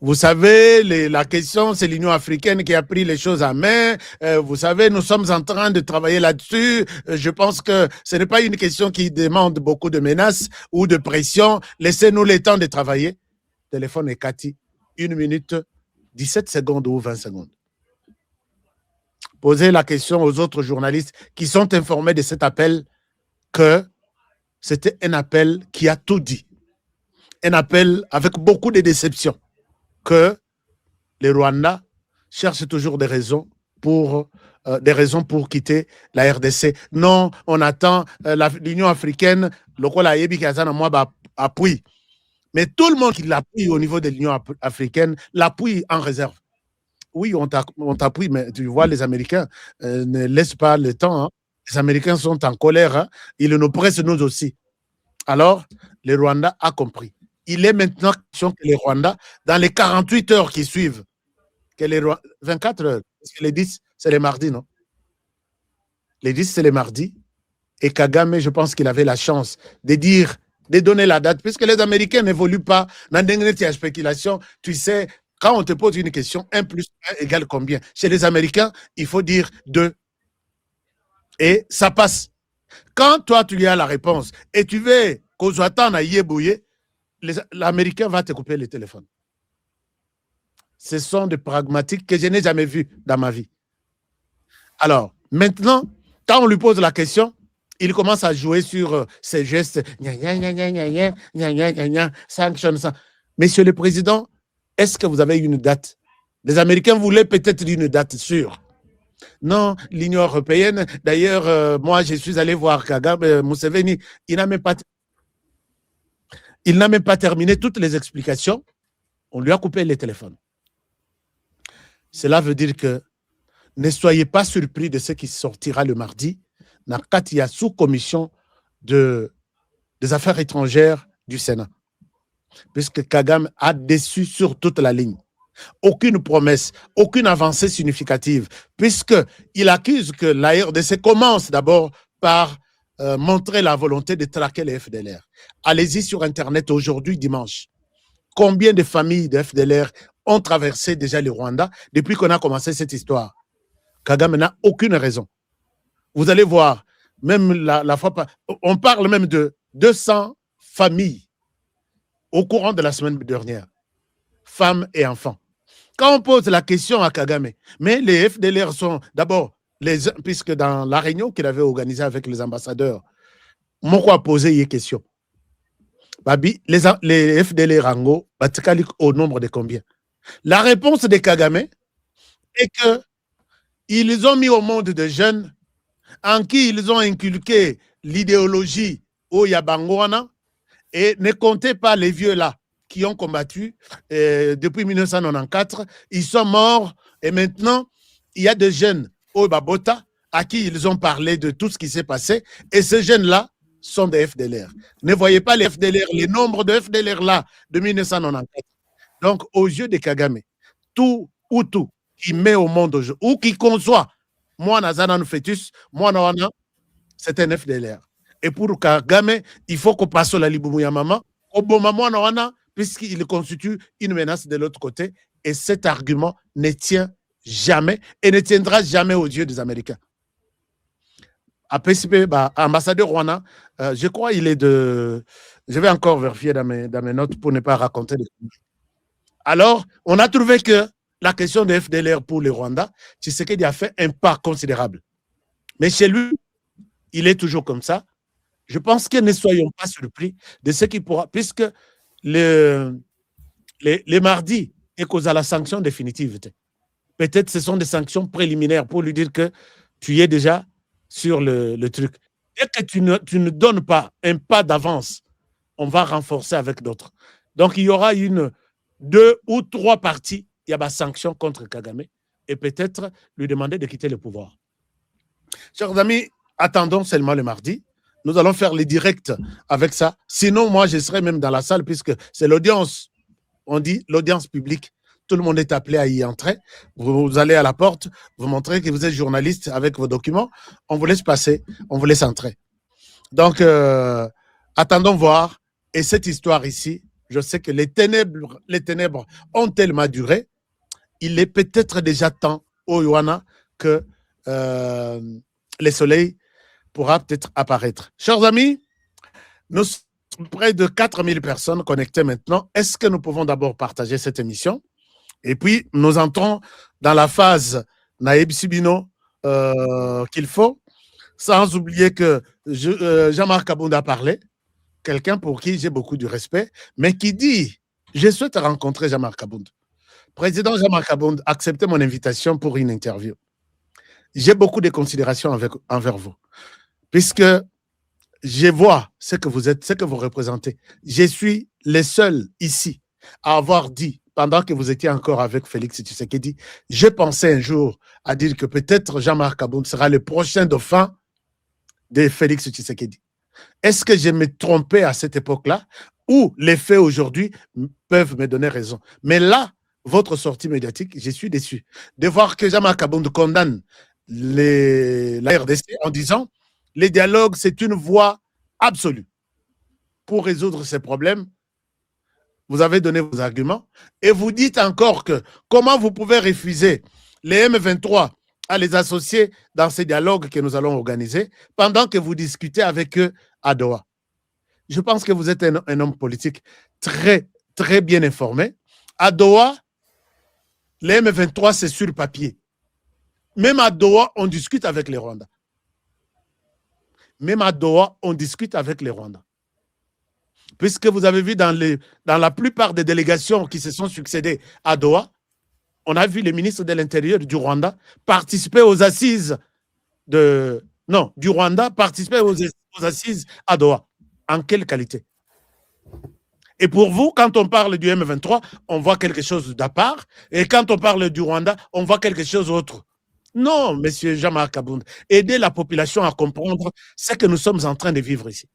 Vous savez, la question, c'est l'Union africaine qui a pris les choses en main. Vous savez, nous sommes en train de travailler là-dessus. Je pense que ce n'est pas une question qui demande beaucoup de menaces ou de pression. Laissez-nous le temps de travailler. Téléphone est Cathy, 1 minute, 17 secondes ou 20 secondes. Posez la question aux autres journalistes qui sont informés de cet appel que c'était un appel qui a tout dit. Un appel avec beaucoup de déceptions. Que les Rwandais cherchent toujours des raisons pour quitter la RDC. Non, on attend l'Union africaine, le quoi la yebi kazana moi appuie. Mais tout le monde qui l'appuie au niveau de l'Union africaine l'appuie en réserve. Oui, on t'appuie, mais tu vois, les Américains ne laissent pas le temps. Hein. Les Américains sont en colère. Hein. Ils nous pressent nous aussi. Alors, les Rwandais ont compris. Il est maintenant question que les Rwandais, dans les 48 heures qui suivent, que les 24 heures, parce que les 10, c'est les mardis, non? Les 10, c'est les mardis. Et Kagame, je pense qu'il avait la chance de donner la date, puisque les Américains n'évoluent pas dans des spéculations. Tu sais, quand on te pose une question, 1 plus 1 égale combien? Chez les Américains, il faut dire 2. Et ça passe. Quand toi, tu as la réponse, et tu veux qu'on soit à Yébouye, l'Américain va te couper le téléphone. Ce sont des pragmatiques que je n'ai jamais vus dans ma vie. Alors, maintenant, quand on lui pose la question, il commence à jouer sur ses gestes. Sanction, ça. Monsieur le Président, est-ce que vous avez une date? Les Américains voulaient peut-être une date sûre. Non, l'Union européenne, d'ailleurs, moi, je suis allé voir Kagame, Museveni, il n'a même pas terminé toutes les explications. On lui a coupé les téléphones. Cela veut dire que ne soyez pas surpris de ce qui sortira le mardi. Il y a sous-commission des affaires étrangères du Sénat. Puisque Kagame a déçu sur toute la ligne. Aucune promesse, aucune avancée significative. Puisqu'il accuse que la RDC commence d'abord par montrer la volonté de traquer les FDLR. Allez-y sur Internet aujourd'hui, dimanche. combien de familles de FDLR ont traversé déjà le Rwanda depuis qu'on a commencé cette histoire. Kagame n'a aucune raison. Vous allez voir, même la fois, on parle même de 200 familles au courant de la semaine dernière, femmes et enfants. Quand on pose la question à Kagame, mais les FDLR sont d'abord, puisque dans la réunion qu'il avait organisée avec les ambassadeurs, Moko a posé une question. Babi, les FDLR Rango, au nombre de combien? La réponse de Kagame est que ils ont mis au monde de jeunes en qui ils ont inculqué l'idéologie au Yabangoana et ne comptez pas les vieux là qui ont combattu depuis 1994. Ils sont morts et maintenant, il y a des jeunes au Babota à qui ils ont parlé de tout ce qui s'est passé et ces jeunes-là sont des FDLR. Ne voyez pas les FDLR, les nombres de FDLR là de 1994. Donc, aux yeux de Kagame, tout qui met au monde ou qui conçoit, moi, Nazanan fœtus, moi, Nawana, c'est un FDLR. Et pour Kagame, il faut qu'on passe la Liboumouya Mama, au bon moment, Nawana, puisqu'il constitue une menace de l'autre côté. Et cet argument ne tient jamais et ne tiendra jamais aux yeux des Américains. À PCP, ambassadeur Rwanda, je crois il est de... Je vais encore vérifier dans mes notes pour ne pas raconter des... Alors, on a trouvé que la question de FDLR pour le Rwanda, Tshisekedi a fait un pas considérable. Mais chez lui, il est toujours comme ça. Je pense que ne soyons pas surpris de ce qui pourra, puisque les mardis est causé à la sanction définitive. Peut-être ce sont des sanctions préliminaires pour lui dire que tu es déjà sur le truc. Dès que tu ne donnes pas un pas d'avance, on va renforcer avec d'autres. Donc, il y aura 2 ou 3 parties, il y a des sanctions contre Kagame et peut-être lui demander de quitter le pouvoir. Chers amis, attendons seulement le mardi. Nous allons faire les directs avec ça. Sinon, moi, je serai même dans la salle puisque c'est l'audience. On dit l'audience publique. Tout le monde est appelé à y entrer. Vous allez à la porte, vous montrez que vous êtes journaliste avec vos documents. On vous laisse passer, on vous laisse entrer. Donc, attendons voir. Et cette histoire ici, je sais que les ténèbres ont tellement duré. Il est peut-être déjà temps, au Yohana, que le soleil pourra peut-être apparaître. Chers amis, nous sommes près de 4000 personnes connectées maintenant. Est-ce que nous pouvons d'abord partager cette émission? Et puis, nous entrons dans la phase Naïb Sibino qu'il faut, sans oublier que Jean-Marc Abound a parlé, quelqu'un pour qui j'ai beaucoup de respect, mais qui dit, je souhaite rencontrer Jean-Marc Abound. Président Jean-Marc Abound, acceptez mon invitation pour une interview. J'ai beaucoup de considérations envers vous, puisque je vois ce que vous êtes, ce que vous représentez. Je suis le seul ici à avoir dit, pendant que vous étiez encore avec Félix Tshisekedi, je pensais un jour à dire que peut-être Jean-Marc Abound sera le prochain dauphin de Félix Tshisekedi. Est-ce que je me trompais à cette époque-là ou les faits aujourd'hui peuvent me donner raison? Mais là, votre sortie médiatique, je suis déçu de voir que Jean-Marc Abound condamne la RDC en disant les dialogues, c'est une voie absolue pour résoudre ces problèmes. Vous avez donné vos arguments et vous dites encore que comment vous pouvez refuser les M23 à les associer dans ces dialogues que nous allons organiser pendant que vous discutez avec eux à Doha. Je pense que vous êtes un homme politique très, très bien informé. À Doha, les M23, c'est sur papier. Même à Doha, on discute avec les Rwandais. Même à Doha, on discute avec les Rwandais. Puisque vous avez vu dans la plupart des délégations qui se sont succédées à Doha, on a vu les ministres de l'Intérieur du Rwanda participer aux assises du Rwanda participer aux assises à Doha. En quelle qualité? Et pour vous, quand on parle du M23, on voit quelque chose d'à part. Et quand on parle du Rwanda, on voit quelque chose d'autre. Non, monsieur Jean-Marc Abound, aidez la population à comprendre ce que nous sommes en train de vivre ici.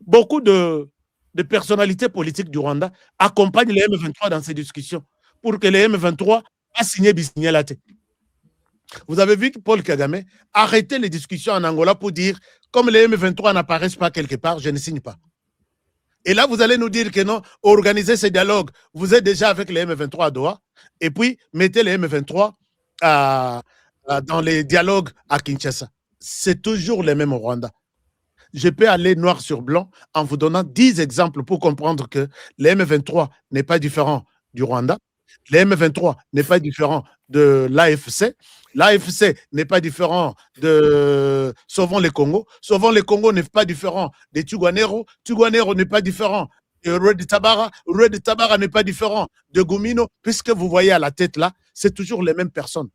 Beaucoup de personnalités politiques du Rwanda accompagnent les M23 dans ces discussions pour que les M23 a signé Bissignalate. Vous avez vu que Paul Kagame arrêtait les discussions en Angola pour dire comme les M23 n'apparaissent pas quelque part, je ne signe pas. Et là, vous allez nous dire que non, organisez ces dialogues. Vous êtes déjà avec les M23 à Doha. Et puis, mettez les M23 dans les dialogues à Kinshasa. C'est toujours les mêmes au Rwanda. Je peux aller noir sur blanc en vous donnant 10 exemples pour comprendre que les M23 n'est pas différent du Rwanda. Les M23 n'est pas différent de l'AFC. L'AFC n'est pas différent de Sauvons les Congo. Sauvons les Congo n'est pas différent de Tuguanero. Tuguanero n'est pas différent de Red Tabara. Red Tabara n'est pas différent de Gumino. Puisque vous voyez à la tête là, c'est toujours les mêmes personnes.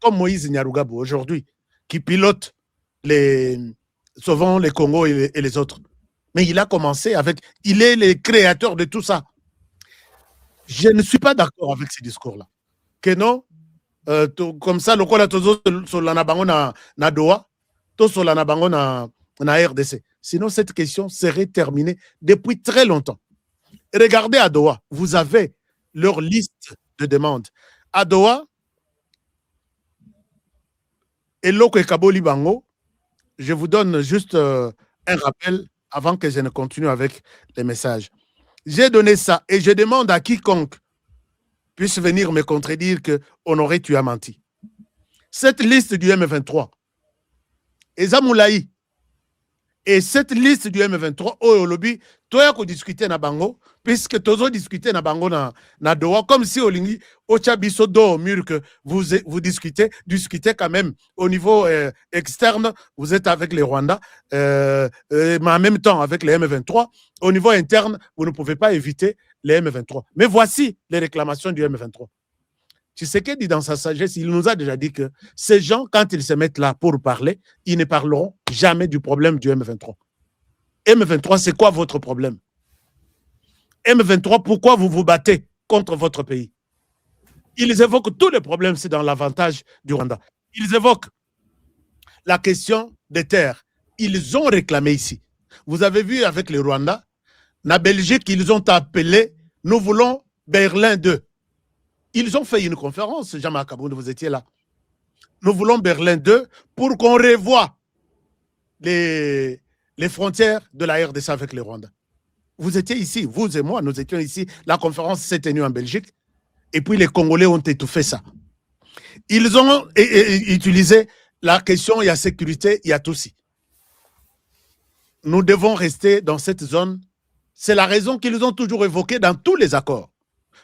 Comme Moïse Nyarugabo aujourd'hui, qui pilote Sauvons les Congo et les autres. Mais il a commencé avec... Il est le créateur de tout ça. Je ne suis pas d'accord avec ces discours-là. Que non, comme ça, le Kola Tozo Solana Bango na Doha, to Solana Bango na RDC. Sinon, cette question serait terminée depuis très longtemps. Regardez à Doha, vous avez leur liste de demandes. À Doha, Eloko et Kaboli Bango, je vous donne juste un rappel avant que je ne continue avec les messages. J'ai donné ça et je demande à quiconque puisse venir me contredire que Honoré, tu as menti. Cette liste du M23, Eza Moulaï, et cette liste du M23, au lobby, toi tu as discuté na bango, puisque tu as discuté na bango na Doha, comme si Olingi, Ochabiso do au mur que vous discutez quand même au niveau externe, vous êtes avec les Rwandais, mais en même temps avec les M23. Au niveau interne, vous ne pouvez pas éviter les M23. Mais voici les réclamations du M23. Tshisekedi dit dans sa sagesse, il nous a déjà dit que ces gens, quand ils se mettent là pour parler, ils ne parleront jamais du problème du M23. M23, c'est quoi votre problème? M23, pourquoi vous vous battez contre votre pays? Ils évoquent tous les problèmes, c'est dans l'avantage du Rwanda. Ils évoquent la question des terres. Ils ont réclamé ici. Vous avez vu avec les Rwandais, la Belgique, ils ont appelé, nous voulons Berlin 2. Ils ont fait une conférence, Jean-Marc Kaboun, vous étiez là. Nous voulons Berlin 2 pour qu'on revoie les frontières de la RDC avec les Rwandais. Vous étiez ici, vous et moi, nous étions ici. La conférence s'est tenue en Belgique. Et puis les Congolais ont étouffé ça. Ils ont utilisé la question, il y a sécurité, il y a tout aussi. Nous devons rester dans cette zone. C'est la raison qu'ils ont toujours évoquée dans tous les accords.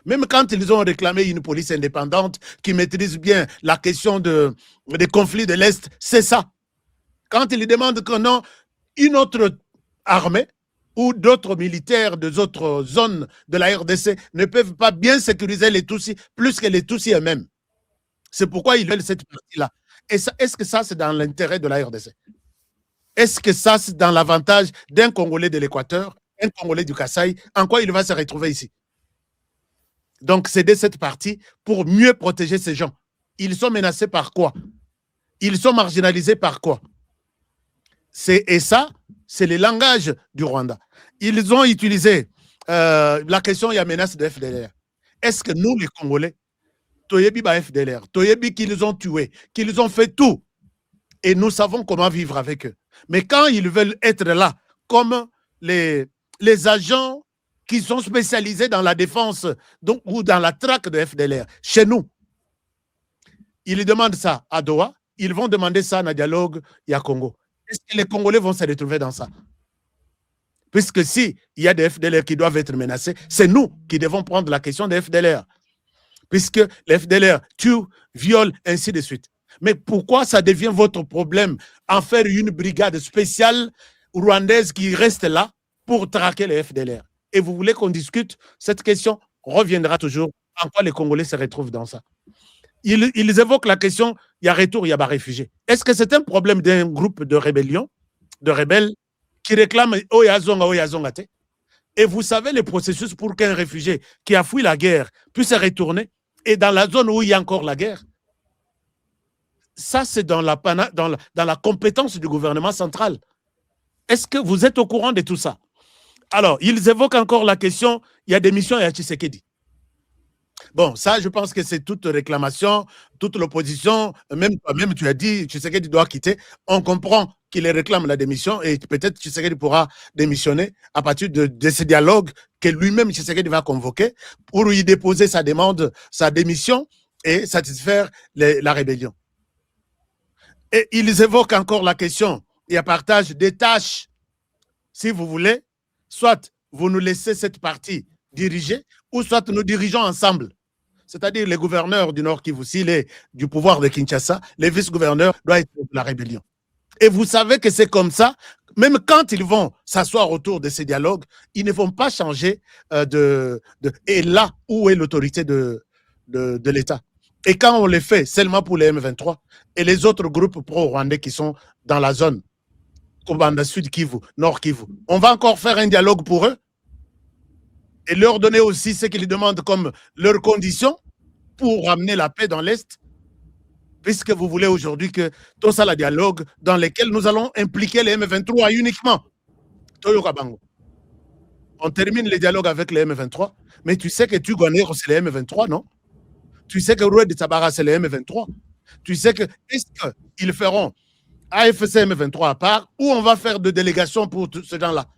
Même quand ils ont réclamé une police indépendante qui maîtrise bien la question des conflits de l'Est, c'est ça. Quand ils demandent que non, une autre armée ou d'autres militaires des autres zones de la RDC ne peuvent pas bien sécuriser les Tutsis plus que les Tutsis eux-mêmes. C'est pourquoi ils veulent cette partie-là. Et est-ce que ça, c'est dans l'intérêt de la RDC? Est-ce que ça, c'est dans l'avantage d'un Congolais de l'Équateur, un Congolais du Kasaï? En quoi il va se retrouver ici? Donc, céder cette partie pour mieux protéger ces gens. Ils sont menacés par quoi? Ils sont marginalisés par quoi? Et ça, c'est le langage du Rwanda. Ils ont utilisé la question, il y a menace de FDLR. Est-ce que nous, les Congolais, Toyebi ba FDLR, Toyebi qu'ils ont tué, qu'ils ont fait tout, et nous savons comment vivre avec eux. Mais quand ils veulent être là, comme les agents qui sont spécialisés dans la défense ou dans la traque de FDLR, chez nous, ils demandent ça à Doha, ils vont demander ça dans le dialogue à Congo. Est-ce que les Congolais vont se retrouver dans ça? Puisque s'il y a des FDLR qui doivent être menacés, c'est nous qui devons prendre la question des FDLR. Puisque les FDLR tuent, violent, ainsi de suite. Mais pourquoi ça devient votre problème en faire une brigade spéciale rwandaise qui reste là pour traquer les FDLR? Et vous voulez qu'on discute? Cette question reviendra toujours. En quoi les Congolais se retrouvent dans ça? Ils évoquent la question, il y a retour, il y a réfugiés. Est-ce que c'est un problème d'un groupe de rébellion, de rebelles, qui réclament Oyazongate? Et vous savez le processus pour qu'un réfugié qui a fui la guerre puisse se retourner et dans la zone où il y a encore la guerre? Ça, c'est dans la compétence du gouvernement central. Est-ce que vous êtes au courant de tout ça? Alors, ils évoquent encore la question, il y a des missions à Tshisekedi. Bon, ça, je pense que c'est toute réclamation, toute l'opposition, même toi-même, tu as dit, Tshisekedi doit quitter. On comprend qu'il réclame la démission et peut-être Tshisekedi pourra démissionner à partir de ce dialogue que lui-même, Tshisekedi, va convoquer pour lui déposer sa demande, sa démission et satisfaire la rébellion. Et ils évoquent encore la question, il y a partage des tâches. Si vous voulez, soit vous nous laissez cette partie diriger, ou soit nous dirigeons ensemble. C'est-à-dire les gouverneurs du Nord Kivu, s'il est du pouvoir de Kinshasa, les vice-gouverneurs doivent être de la rébellion. Et vous savez que c'est comme ça, même quand ils vont s'asseoir autour de ces dialogues, ils ne vont pas changer et là où est l'autorité de l'État. Et quand on les fait seulement pour les M23 et les autres groupes pro-rwandais qui sont dans la zone, comme dans le Sud Kivu, Nord Kivu, on va encore faire un dialogue pour eux et leur donner aussi ce qu'ils demandent comme leurs conditions pour ramener la paix dans l'Est, puisque vous voulez aujourd'hui que tout ça, le dialogue dans lequel nous allons impliquer les M23 uniquement. On termine les dialogues avec les M23, mais tu sais que Tuganero, c'est les M23, non? Tu sais que Roued de Tabara, c'est les M23. Tu sais que, est-ce qu'ils feront AFC M23 à part, ou on va faire de délégations pour ce gens-là?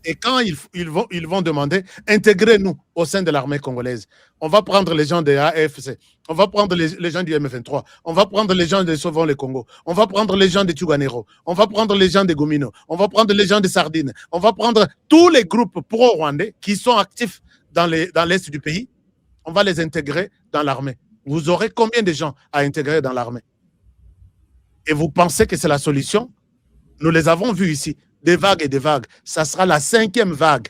Et quand ils vont demander, intégrez-nous au sein de l'armée congolaise. On va prendre les gens de AFC, on va prendre les gens du M23, on va prendre les gens de Sauvons le Congo, on va prendre les gens de Tuganero, on va prendre les gens de Gomino, on va prendre les gens de Sardine, on va prendre tous les groupes pro-rwandais qui sont actifs dans l'Est du pays, on va les intégrer dans l'armée. Vous aurez combien de gens à intégrer dans l'armée? Et vous pensez que c'est la solution? Nous les avons vus ici. Des vagues et des vagues. Ça sera la 5e vague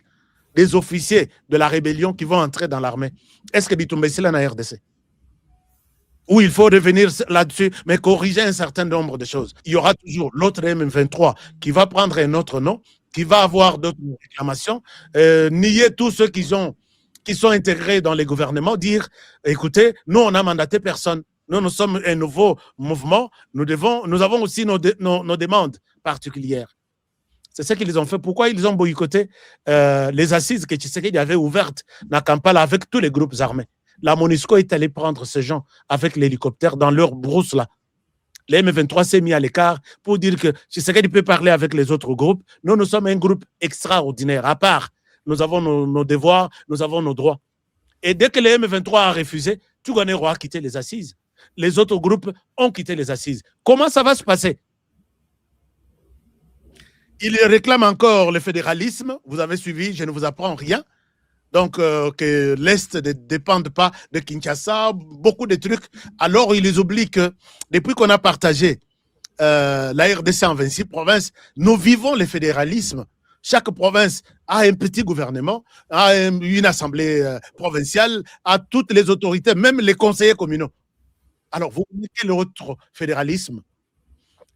des officiers de la rébellion qui vont entrer dans l'armée. Est-ce que Bitumbe c'est la RDC? Ou il faut revenir là-dessus, mais corriger un certain nombre de choses. Il y aura toujours l'autre M23 qui va prendre un autre nom, qui va avoir d'autres réclamations, nier tous ceux qui sont intégrés dans les gouvernements, dire, écoutez, nous, on n'a mandaté personne. Nous sommes un nouveau mouvement. Nous avons aussi nos demandes particulières. C'est ce qu'ils ont fait. Pourquoi ils ont boycotté les assises que Tshisekedi avait ouvertes dans Kampala avec tous les groupes armés? La MONUSCO est allée prendre ces gens avec l'hélicoptère dans leur brousse là. Les M23 s'est mis à l'écart pour dire que Tshisekedi peut parler avec les autres groupes. Nous sommes un groupe extraordinaire, à part. Nous avons nos devoirs, nous avons nos droits. Et dès que les M23 a refusé, Tuganero a quitté les assises. Les autres groupes ont quitté les assises. Comment ça va se passer? Il réclame encore le fédéralisme. Vous avez suivi, je ne vous apprends rien. Donc, que l'Est ne dépende pas de Kinshasa, beaucoup de trucs. Alors, ils oublient que depuis qu'on a partagé la RDC en 26 provinces, nous vivons le fédéralisme. Chaque province a un petit gouvernement, a une assemblée provinciale, a toutes les autorités, même les conseillers communaux. Alors, vous voyez quel autre fédéralisme?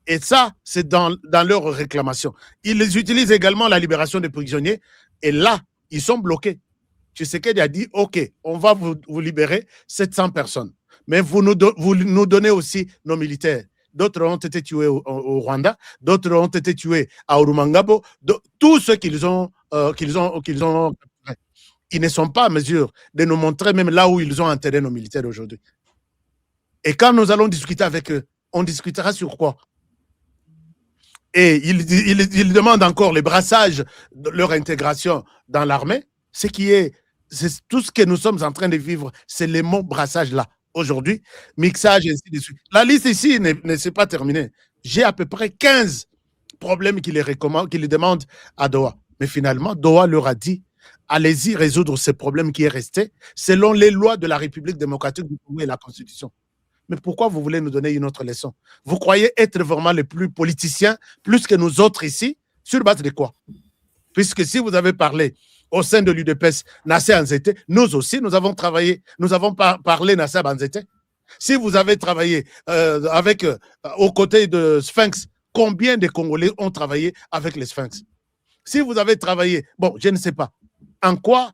Et ça, c'est dans leur réclamation. Ils utilisent également la libération des prisonniers. Et là, ils sont bloqués. Tshisekedi a dit, OK, on va vous libérer 700 personnes. Mais vous nous donnez aussi nos militaires. D'autres ont été tués au Rwanda. D'autres ont été tués à Orumangabo. Tous ceux qu'ils ont ils ne sont pas en mesure de nous montrer même là où ils ont enterré nos militaires aujourd'hui. Et quand nous allons discuter avec eux, on discutera sur quoi? Et il demande encore le brassage de leur intégration dans l'armée. C'est tout ce que nous sommes en train de vivre, c'est les mots brassage là. Aujourd'hui, mixage, et ainsi de suite. La liste ici ne s'est pas terminée. J'ai à peu près 15 problèmes qu'il les demandent à Doha. Mais finalement, Doha leur a dit, allez-y résoudre ces problèmes qui est resté selon les lois de la République démocratique du Congo et la Constitution. Mais pourquoi vous voulez nous donner une autre leçon? Vous croyez être vraiment les plus politiciens, plus que nous autres ici, sur base de quoi? Puisque si vous avez parlé au sein de l'UDPS, Nassé Anzete, nous aussi, nous avons travaillé, nous avons parlé Nassé Anzete. Si vous avez travaillé aux côtés de Sphinx, combien de Congolais ont travaillé avec les Sphinx? Si vous avez travaillé, bon, je ne sais pas, en quoi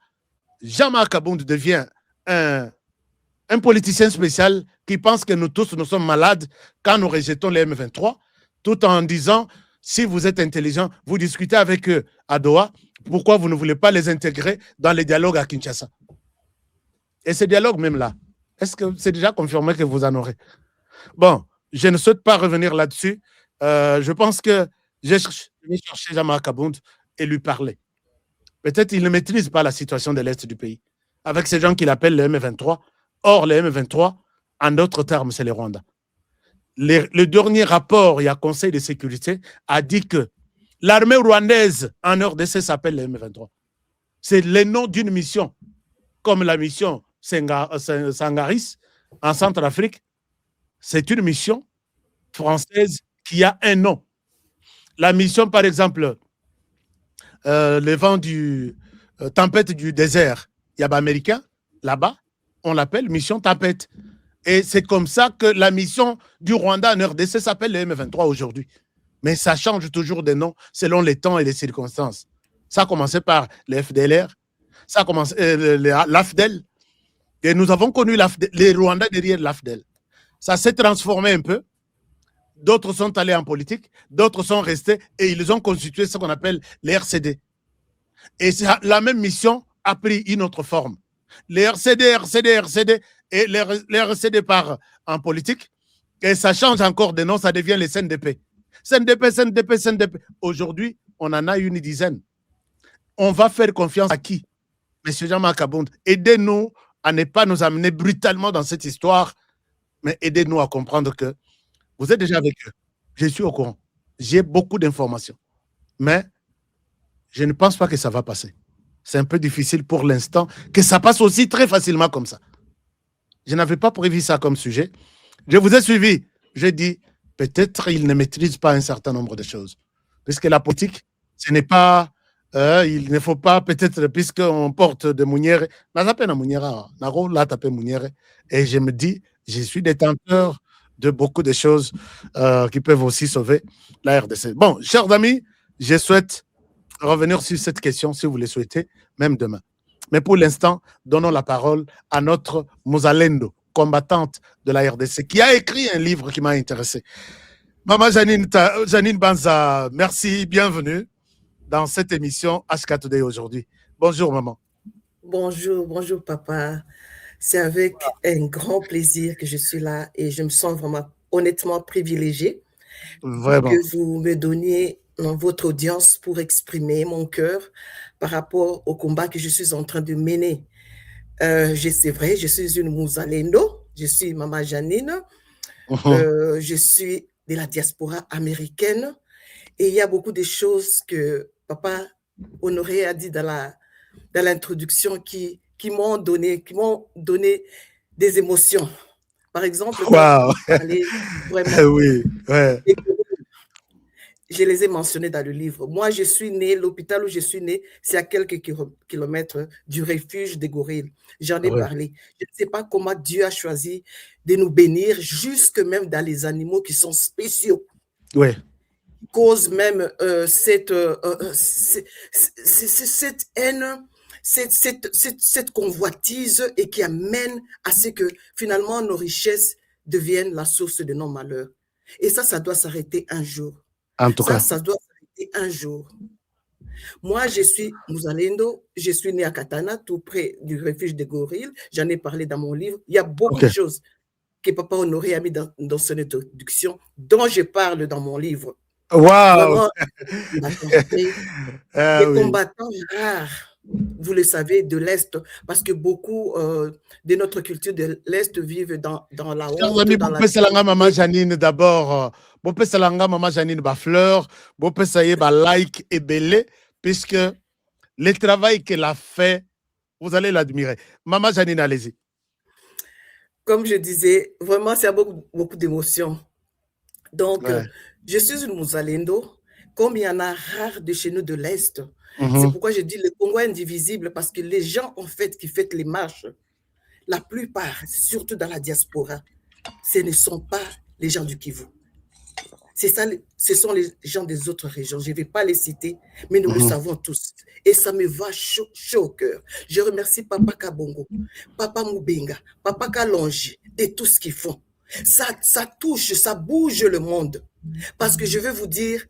Jean-Marc Abound devient un politicien spécial qui pense que nous tous, nous sommes malades quand nous rejetons les M23, tout en disant, si vous êtes intelligent, vous discutez avec eux à Doha, pourquoi vous ne voulez pas les intégrer dans les dialogues à Kinshasa? Et ce dialogue même là, est-ce que c'est déjà confirmé que vous en aurez? Bon, je ne souhaite pas revenir là-dessus. Je pense que je vais chercher Jean-Marc Abound et lui parler. Peut-être qu'il ne maîtrise pas la situation de l'Est du pays, avec ces gens qu'il appelle le M23. Or, le M23, en d'autres termes, c'est le Rwanda. Le dernier rapport, il y a Conseil de sécurité, a dit que l'armée rwandaise en RDC s'appelle le M23. C'est le nom d'une mission, comme la mission Sangaris en Centrafrique. C'est une mission française qui a un nom. La mission, par exemple, le vent du tempête du désert, il y a américain, là-bas, on l'appelle mission tempête. Et c'est comme ça que la mission du Rwanda en RDC s'appelle le M23 aujourd'hui. Mais ça change toujours de nom selon les temps et les circonstances. Ça a commencé par le FDLR, ça a commencé l'AFDEL, et nous avons connu les Rwandais derrière l'AFDEL. Ça s'est transformé un peu. D'autres sont allés en politique, d'autres sont restés et ils ont constitué ce qu'on appelle les RCD. Et la même mission a pris une autre forme. Les RCD et les RCD part en politique et ça change encore de nom, ça devient les CNDP. CNDP. Aujourd'hui, on en a une dizaine. On va faire confiance à qui? Monsieur Jean-Marc Abound, aidez-nous à ne pas nous amener brutalement dans cette histoire, mais aidez-nous à comprendre que vous êtes déjà avec eux. Je suis au courant. J'ai beaucoup d'informations. Mais je ne pense pas que ça va passer. C'est un peu difficile pour l'instant que ça passe aussi très facilement comme ça. Je n'avais pas prévu ça comme sujet. Je vous ai suivi. J'ai dit, peut-être il ne maîtrise pas un certain nombre de choses. Puisque la politique, ce n'est pas... il ne faut pas, peut-être, puisqu'on porte de Mounière, et je me dis, je suis détenteur de beaucoup de choses qui peuvent aussi sauver la RDC. Bon, chers amis, je souhaite revenir sur cette question, si vous le souhaitez, même demain. Mais pour l'instant, donnons la parole à notre Muzalendo, combattante de la RDC, qui a écrit un livre qui m'a intéressé. Maman Janine Banza, merci, bienvenue dans cette émission HK Today aujourd'hui. Bonjour, maman. Bonjour, papa. C'est avec un grand plaisir que je suis là et je me sens vraiment honnêtement privilégiée que vous me donniez votre audience pour exprimer mon cœur par rapport au combat que je suis en train de mener. C'est vrai, je suis une Muzalendo, je suis Maman Janine, je suis de la diaspora américaine et il y a beaucoup de choses que Papa Honoré a dit dans l'introduction qui m'ont donné des émotions. Par exemple, oui, ouais. Je les ai mentionnés dans le livre. Moi, je suis née, l'hôpital où je suis née, c'est à quelques kilomètres du refuge des gorilles. J'en ai parlé. Je ne sais pas comment Dieu a choisi de nous bénir, jusque même dans les animaux qui sont spéciaux. Ouais. Cause même cette haine, cette convoitise et qui amène à ce que finalement nos richesses deviennent la source de nos malheurs. Et ça doit s'arrêter un jour. En tout cas. Ça doit s'arrêter un jour. Moi, je suis Muzalendo, je suis née à Katana, tout près du refuge des gorilles. J'en ai parlé dans mon livre. Il y a beaucoup de choses que Papa Honoré a mis dans son introduction, dont je parle dans mon livre. Waouh! Des combattants rares, vous le savez, de l'Est, parce que beaucoup de notre culture de l'Est vivent dans la honte. Maman Janine d'abord, Maman Janine fleur, like et belé, puisque le travail qu'elle a fait, vous allez l'admirer. Maman Janine, allez-y. Comme je disais, vraiment, c'est beaucoup d'émotions. Donc, je suis une Muzalendo, comme il y en a rare de chez nous de l'Est. C'est pourquoi je dis le Congo est indivisible, parce que les gens, en fait, qui font les marches, la plupart, surtout dans la diaspora, ce ne sont pas les gens du Kivu. C'est ça, ce sont les gens des autres régions. Je ne vais pas les citer, mais nous le savons tous. Et ça me va chaud au cœur. Je remercie Papa Kabongo, Papa Mubenga, Papa Kalonji et tout ce qu'ils font. Ça touche, ça bouge le monde. Parce que je veux vous dire,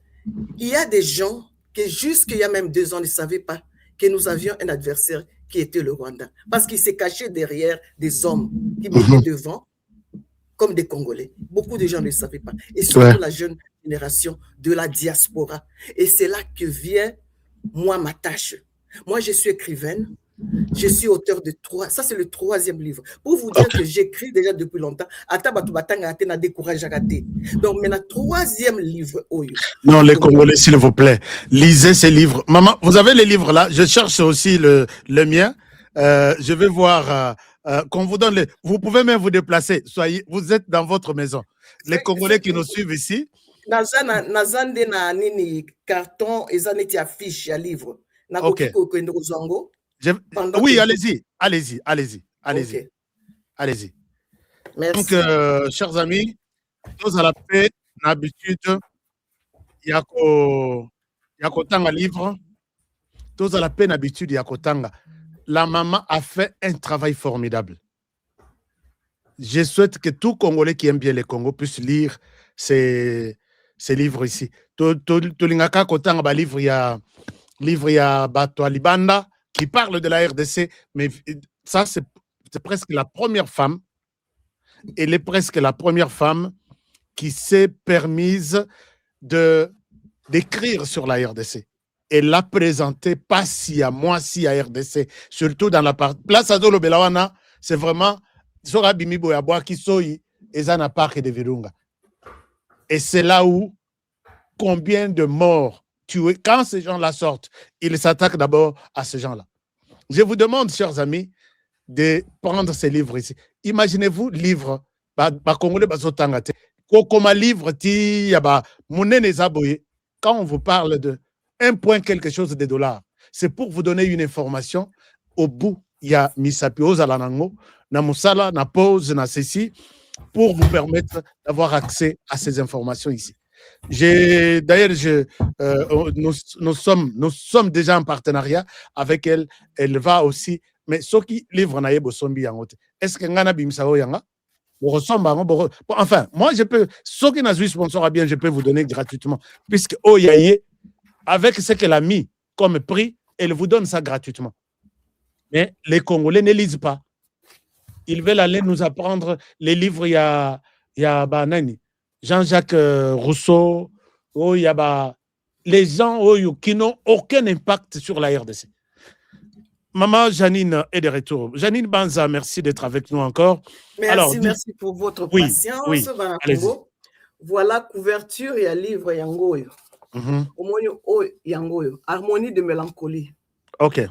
il y a des gens qui jusqu'il y a même 2 ans ne savaient pas que nous avions un adversaire qui était le Rwanda. Parce qu'il s'est caché derrière des hommes qui mettaient devant comme des Congolais. Beaucoup de gens ne le savaient pas. Et surtout la jeune génération de la diaspora. Et c'est là que vient, moi, ma tâche. Moi, je suis écrivaine. Je suis auteur de 3. Ça, c'est le 3e livre. Pour vous dire que j'écris déjà depuis longtemps. Donc, maintenant, 3e livre. Non, les Congolais, s'il vous plaît, lisez ces livres. Maman, vous avez les livres là. Je cherche aussi le mien. Je vais voir qu'on vous donne les. Vous pouvez même vous déplacer. Vous êtes dans votre maison. Les Congolais qui nous suivent ici. Nazande na nini carton et zaneti affiche ya livre. Ok. Oui, allez-y. Okay. Allez-y. Merci. Donc, chers amis, tous à la paix, d'habitude, il y a un livre. Tous à la peine habitude, Yakotanga. La maman a fait un travail formidable. Je souhaite que tout Congolais qui aime bien les Congo puisse lire ces livres ici. Tolingaka Kotanga, ba livre, il y a Bato Alibanda qui parle de la RDC, mais ça, c'est presque la première femme. Elle est presque la première femme qui s'est permise d'écrire sur la RDC. Elle l'a présenté pas si à moi, si à RDC, surtout dans la partie. Place à Zolo Belawana, c'est vraiment Sora Bimibo Yaboa qui soy et Zana Park de Virunga. Et c'est là où combien de morts tués, quand ces gens-là sortent, ils s'attaquent d'abord à ces gens-là. Je vous demande, chers amis, de prendre ces livres ici. Imaginez-vous, livre, Congolais Bazotangate, comme un livre, quand on vous parle de 1 point quelque chose de dollars, c'est pour vous donner une information. Au bout, il y a Misapio Zalanango, na Musala, na pause, na ceci, pour vous permettre d'avoir accès à ces informations ici. D'ailleurs, nous sommes déjà en partenariat avec elle. Elle va aussi. Mais ce qui livre na yebo sombi yangote. Est-ce que ngana bimsao yanga? Enfin, moi je peux. Ce qui n'a pas sponsor bien, je peux vous donner gratuitement, puisque Oyaye, avec ce qu'elle a mis comme prix, elle vous donne ça gratuitement. Mais les Congolais ne lisent pas. Ils veulent aller nous apprendre les livres. Il y a Banani, Jean-Jacques Rousseau, les gens qui n'ont aucun impact sur la RDC. Maman Janine est de retour. Janine Banza, merci d'être avec nous encore. Merci pour votre patience. Oui, voilà couverture et livre Yangoyo. Harmonie de mélancolie. Ok.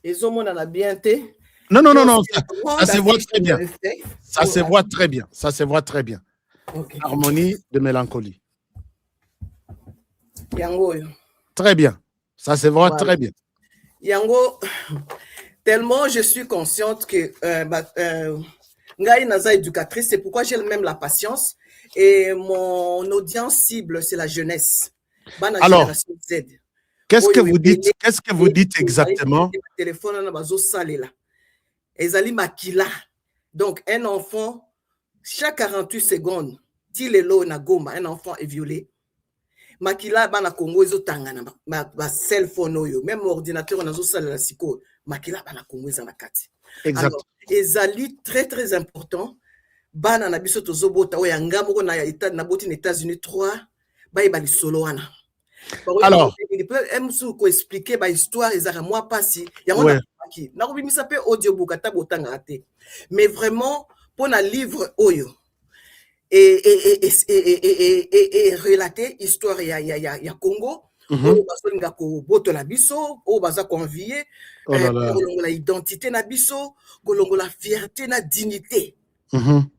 Et on a bien été. Non, ça se voit très bien. Ça se voit très bien. Ça se voit très bien. Okay. Harmonie de mélancolie. Yangoyo. Très bien. Ça se voit très bien. Yango, tellement je suis consciente que Ngai Naza éducatrice, c'est pourquoi j'ai même la patience. Et mon audience cible, c'est la jeunesse. Alors, qu'est-ce que vous dites? Qu'est-ce que vous dites exactement? Donc, un enfant, chaque 48 secondes, un enfant est violé. Makila bana Congo ezo tangana ba cell phone oyo même ordinateur nazo sala siko makila bana Congo ezana kati. Exact. Alors ezali très important bana na biso tozobota oya ngamoko na boti na États-Unis 3 ba ibali solo wana. Alors, il peut ko expliquer ba histoire ezara moi passé yango na ko bimisa pe audio book ata botanga te. Mais vraiment pour na livre oyo et relater l'histoire ya Congo, la biso, baza convier, la identité na biso, la fierté na dignité.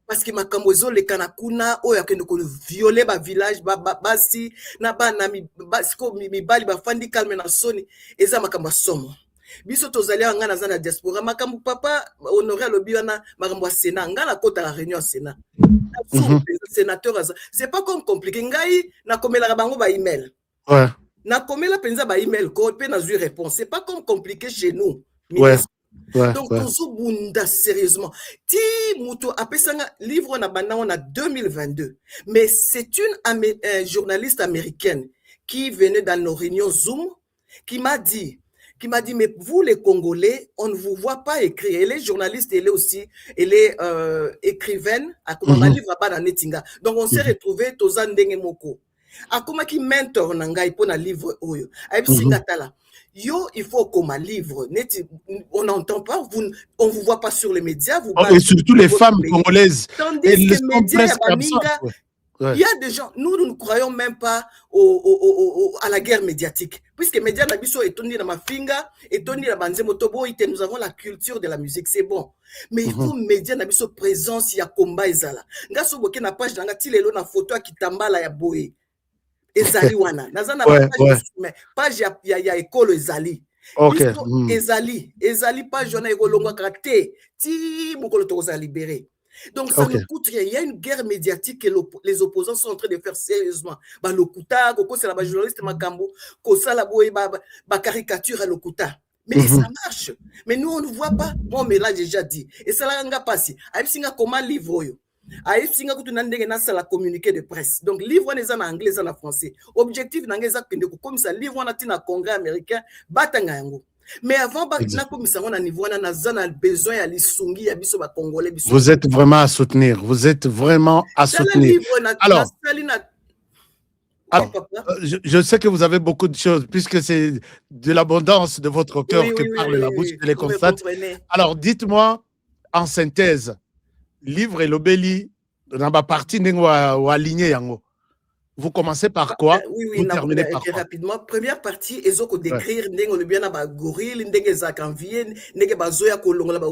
Parce que makambozo le kanakuna o ya kendo ko violer ba village basi na bana basiko mibali ba fandi calme na soni eza makambo somo. Biso tozali nga na zana diaspora makambo papa honoré lobi wana makambo Sénat nga na kota la réunion Sénat. Sénateur, c'est pas comme compliqué. Ngai na komela bango ba email. Ouais. Na komela penza ba email ko pe na zu réponse. C'est pas comme compliqué chez nous. Ouais. Donc tozo bunda sérieusement. Ti muto apesanga livre na banda on a 2022. Mais c'est une journaliste américaine qui venait dans nos réunions Zoom qui m'a dit qui m'a dit, mais vous les Congolais, on ne vous voit pas écrire. Elle est journaliste, elle est aussi, elle est écrivaine, à comment livre à Bananetinga. Donc on s'est retrouvés, Tozandenge Moko. À comment qui mentor nanga pour un livre oyo. Yo, il faut qu'on m'a livre. On n'entend pas, on vous voit pas sur les médias. Et surtout les femmes congolaises. Tandis que les médias, il y a des gens, nous ne croyons même pas à la guerre médiatique. Puisque les médias sont étonnés dans ma finga, étonnés dans Banze Motobo, nous avons la culture de la musique, c'est bon. Mais il faut les médias sont présence, il y a combat, ezala. Nga so boke na page nanga tilelo na photo qui tambala ya boye. Ezali wana. Nazana page ya école ezali. Ezali page na ekolongwa kate. Ti mokolo toza libéré. Donc ça ne coûte rien. Il y a une guerre médiatique que les opposants sont en train de faire sérieusement. Ba lokuta, koko c'est la journaliste Makambo, kosa la boye ba caricature à lokuta. Mais ça marche. Mais nous on ne voit pas. Moi mais là j'ai déjà dit. Et ça la nga passi. Aïe singa comment livre yo. Aïe singa kutu nandenge na sala communiqué de presse. Donc livre on est en anglais en français. Objectif nangeza kende comme ça livre on a tina congrès américain batanga yango. Mais avant, vous êtes vraiment à soutenir. Vous êtes vraiment à soutenir. Alors, je sais que vous avez beaucoup de choses, puisque c'est de l'abondance de votre cœur que parle la bouche, je les constate. Alors, dites-moi, en synthèse, livre et l'obéli, dans ma partie, ou aligné yango. Vous commencez par quoi? Vous terminez par quoi? Rapidement. Première partie, ils ont décrire ndengo le bien na gorille, ndenge za kanvie, ndenge bazoya kolongola ba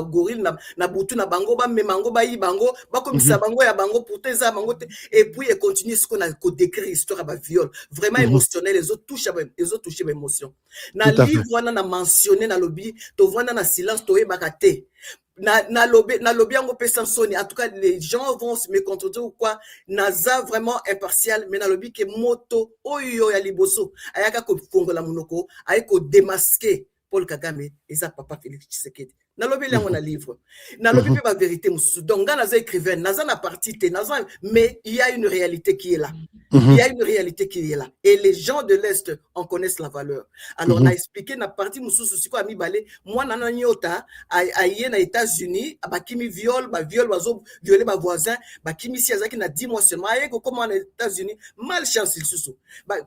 gorille na butu na bango ba memango ba yibango, ba comme ça bango ya bango pour teza bango et puis ils continuent ce qu'on a décrire histoire ba viol, vraiment émotionnel, les autres touchent mes émotions. Na livre on a mentionné na lobby, to vanda na silence to ebakate. Na lobby en Sansoni, en tout cas les gens vont se me contredire ou quoi, naza vraiment impartial, mais na lobby que moto oyo ya liboso ayaka ko fongola munoko ayako démasquer Paul Kagame et ça papa Félix Tshisekedi. Na lobby là on a livre. Na lobby la vérité musu. Donc naza écrivain, naza na partie naza, mais il y a une réalité qui est là. Il y a une réalité qui est là. Et les gens de l'Est en connaissent la valeur. Alors, on a expliqué, na partie moussous aussi quoi, mi balé, moi, nana nyota, aïe, na États-Unis, bakimi viol, bazo, violer ma voisin, bakimi si azaki na 10 mois seulement, aïe, comment en États-Unis, malchance, il sous.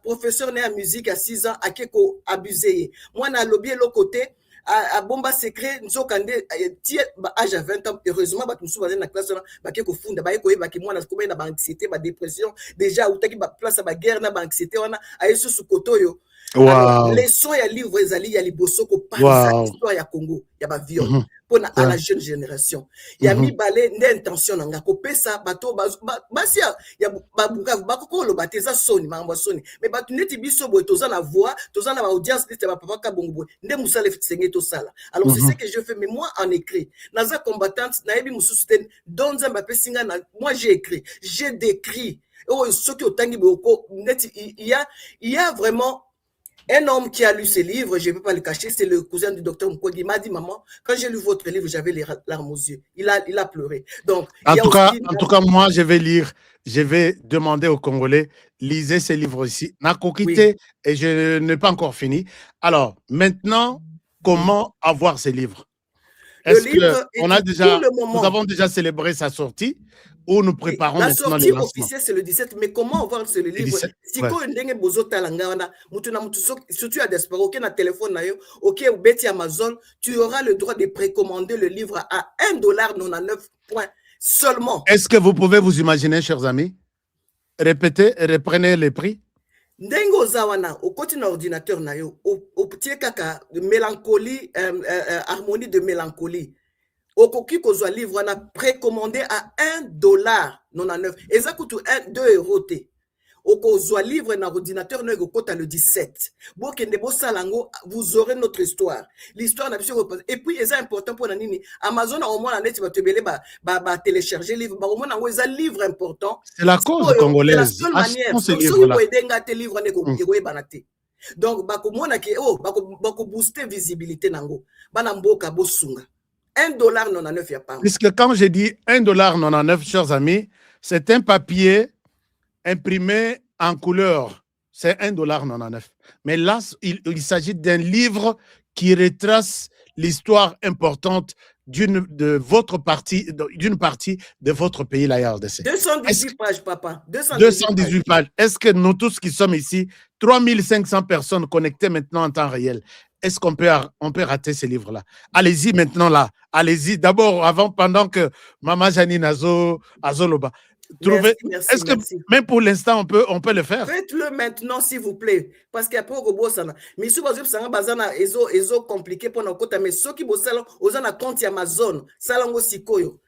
Professeur né en musique à 6 ans, à keko abusé. Moi, na lobby l'autre côté, à bomba secret nzokande tie âge à 20 ans heureusement ba tumsu bazana classe na ba ke ko funda ba ko ba ki mwana ko na ba anxiété ba dépression déjà utaki ba place ba guerre na ba anxiété wana ayesu su kotoyo. Les sons ya livre ezali ya liboso ko parler histoire ya Congo ya ba viol pour à la jeune génération ya mi balé d'intention nga ko pesa bato basia ya ba bukavu ba ko lo bateza soni mambo soni mais batu neti biso boy toza na voix toza na audience de ba papa ka bongo nde musala fitsenge to sala. Alors c'est ce que je fais, mais moi en écrit naza combattante na yebi mususu ten donza ba pesinga na moi j'ai écrit, j'ai décrit ce qui otangi boko neti il y a vraiment un homme qui a lu ce livre, je ne peux pas le cacher, c'est le cousin du docteur Mkwegi. Il m'a dit, maman, quand j'ai lu votre livre, j'avais les larmes aux yeux. Il a pleuré. Donc, en tout cas, moi, je vais lire, je vais demander aux Congolais, lisez ces livres ici. Nakokité, et je n'ai pas encore fini. Alors, maintenant, comment avoir ces livres? Est-ce que nous avons déjà célébré sa sortie ou nous préparons la maintenant sortie le lancement? officielle, c'est le 17, mais comment avoir ce livre? Si surtout à Despero, ok, na téléphone, ok, ou bêti Amazon, tu auras le droit de précommander le livre à $1,99 seulement. Est-ce que vous pouvez vous imaginer, chers amis? Répétez, reprenez les prix. Ndengo zawana, au côté de l'ordinateur, au petit kaka, de mélancolie, harmonie de mélancolie. Au coquille qu'on soit livre, on a précommandé à $1,99. Et ça coûte 2 €. Au qu'on soit livre dans l'ordinateur, nous avons le 17. Vous aurez notre histoire. L'histoire n'a pas repris. Et puis, c'est important pour nous. Amazon a au moins la net, tu vas télécharger le livre. Au moins, c'est un livre important. C'est la cause congolaise. C'est la seule manière. Si vous pouvez aider livre, donc, bako booster visibilité nango. Banamboka bosunga. $1,99 y a pas. Puisque quand j'ai dit $1,99, chers amis, c'est un papier imprimé en couleur C'est $1,99. Mais là, il s'agit d'un livre qui retrace l'histoire importante d'une partie de votre pays, la RDC. 218 pages, papa. 218 pages. Est-ce que nous tous qui sommes ici, 3500 personnes connectées maintenant en temps réel, est-ce qu'on peut rater ces livres-là? Allez-y maintenant là. Allez-y. D'abord, pendant que Maman Janine Azoloba. Est-ce que même pour l'instant, on peut le faire? Faites-le maintenant, s'il vous plaît. Parce qu'après, mais si vous avez compliqué pour nous, mais ceux qui ont un compte Amazon, salango sikoyo.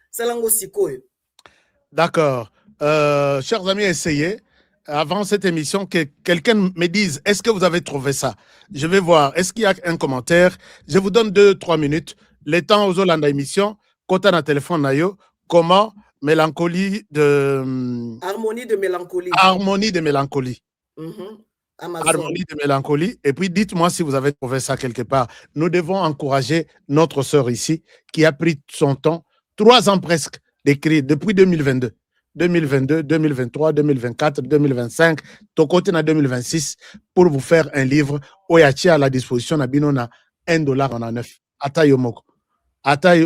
D'accord. Chers amis, essayez, avant cette émission, que quelqu'un me dise, est-ce que vous avez trouvé ça? Je vais voir. Est-ce qu'il y a un commentaire? Je vous donne 2-3 minutes. Le temps aux Hollande émission, quand on a téléphone, nayo, comment Mélancolie de... Harmonie de mélancolie. Harmonie de mélancolie. Amazon. Harmonie de mélancolie. Et puis, dites-moi si vous avez trouvé ça quelque part. Nous devons encourager notre sœur ici, qui a pris son temps, 3 ans presque, d'écrire depuis 2022. 2022, 2023, 2024, 2025, Tokotena 2026, pour vous faire un livre où il y a à la disposition de Binona $1,99. Ata yomoko.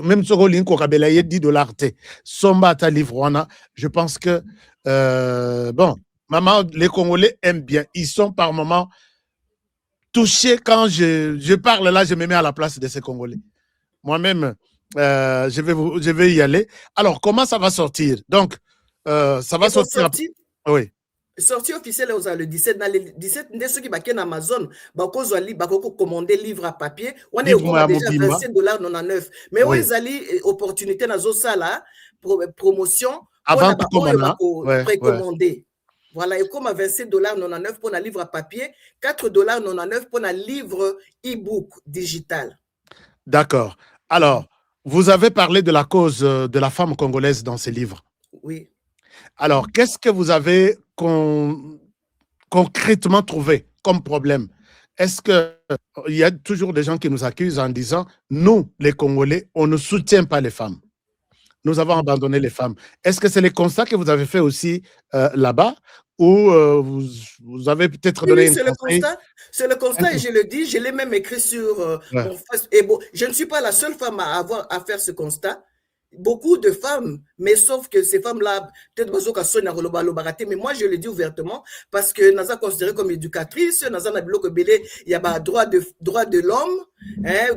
Même si vous avez $10, Somba ata livre, je pense que, bon, maman, les Congolais aiment bien. Ils sont par moments touchés quand je parle là, je me mets à la place de ces Congolais. Moi-même, je vais y aller. Alors, comment ça va sortir? Donc, ça va sortir. Oui. Sortie officielle le 17. Dans le 17, ceux qui sont Amazon, ils commander livre à papier. On est déjà $27,99. Mais oui. Vous avez opportunité dans ça promotion. Avant de précommander. Voilà, et comme à $27,99 pour un livre à papier, $4,99 pour un livre e-book digital. D'accord. Alors, vous avez parlé de la cause de la femme congolaise dans ces livres. Oui. Alors, qu'est-ce que vous avez concrètement trouvé comme problème? Est-ce qu'il y a toujours des gens qui nous accusent en disant « Nous, les Congolais, on ne soutient pas les femmes. Nous avons abandonné les femmes. » Est-ce que c'est le constat que vous avez fait aussi là-bas ou vous avez peut-être donné c'est le constat. C'est le constat et je le dis, je l'ai même écrit sur mon Facebook. Et bon, je ne suis pas la seule femme à faire ce constat. Beaucoup de femmes, mais sauf que ces femmes-là, peut-être mais moi je le dis ouvertement parce que nous sommes considérés comme éducatrices, nous sommes il y a droit de l'homme,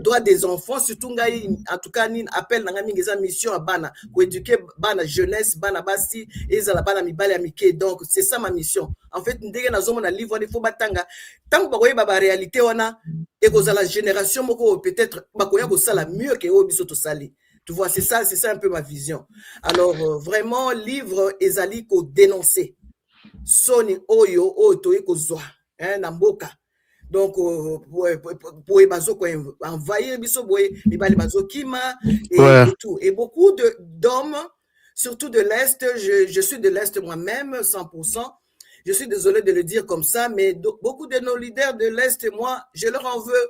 droit des enfants, surtout en tout cas ni appel dans une mission à bana pour éduquer bana jeunesse, bana basi et la bana mibale amike. Donc c'est ça ma mission. En fait, nous avons un livre il faut batanga tant que vous avez réalité on a et que la génération peut-être bakoya ko sala mieux que obiso to sali. Tu vois, c'est ça un peu ma vision. Alors, vraiment, livre ezali ko dénoncer. Soni oyo otoye ko zoa, namboka. Donc, pour bazo ko envahir biso boye, mibali bazo kima et tout. Et beaucoup d'hommes, surtout de l'Est, je suis de l'Est moi-même, 100%. Je suis désolé de le dire comme ça, mais beaucoup de nos leaders de l'Est, moi, je leur en veux.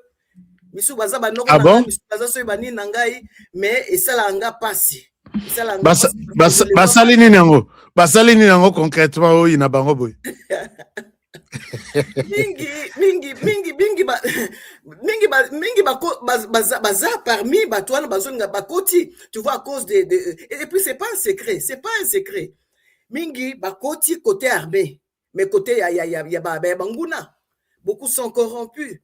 Ah bon? Mais et ça l'a passé. Basali nini nango concrètement oui na bango boy. mingi baza parmi batouana bazonga bakoti, tu vois à cause de et puis c'est pas un secret. Mingi bakoti côté armé, mais côté ya banguna. Beaucoup sont corrompus.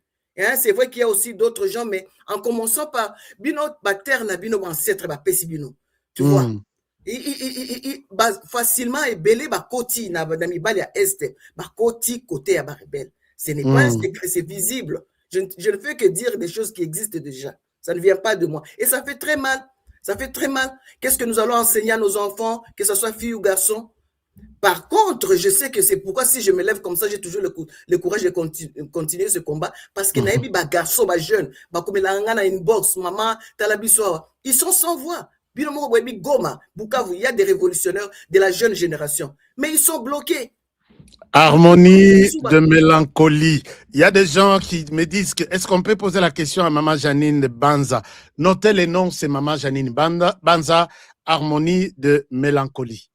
C'est vrai qu'il y a aussi d'autres gens, mais en commençant par bino terre na bino ancêtre ba pesi bino. Tu vois. Facilement et belé ba koti na mibali ya est, ba koti côté ya ba rebelle. Ce n'est pas un secret, c'est visible. Je ne fais que dire des choses qui existent déjà. Ça ne vient pas de moi et ça fait très mal. Qu'est-ce que nous allons enseigner à nos enfants, que ce soit filles ou garçons? Par contre, je sais que c'est pourquoi si je me lève comme ça, j'ai toujours le courage de continuer ce combat. Parce que naïbi ba garçon, ba jeune, ba komelanga na inbox, maman, talabisoa, ils sont sans voix. Bilomo webi Goma, Bukavu, il y a des révolutionnaires de la jeune génération, mais ils sont bloqués. Harmonie de mélancolie. Il y a des gens qui me disent que est-ce qu'on peut poser la question à Maman Janine Banza? Notez les noms, c'est Maman Janine Banza, Harmonie de mélancolie.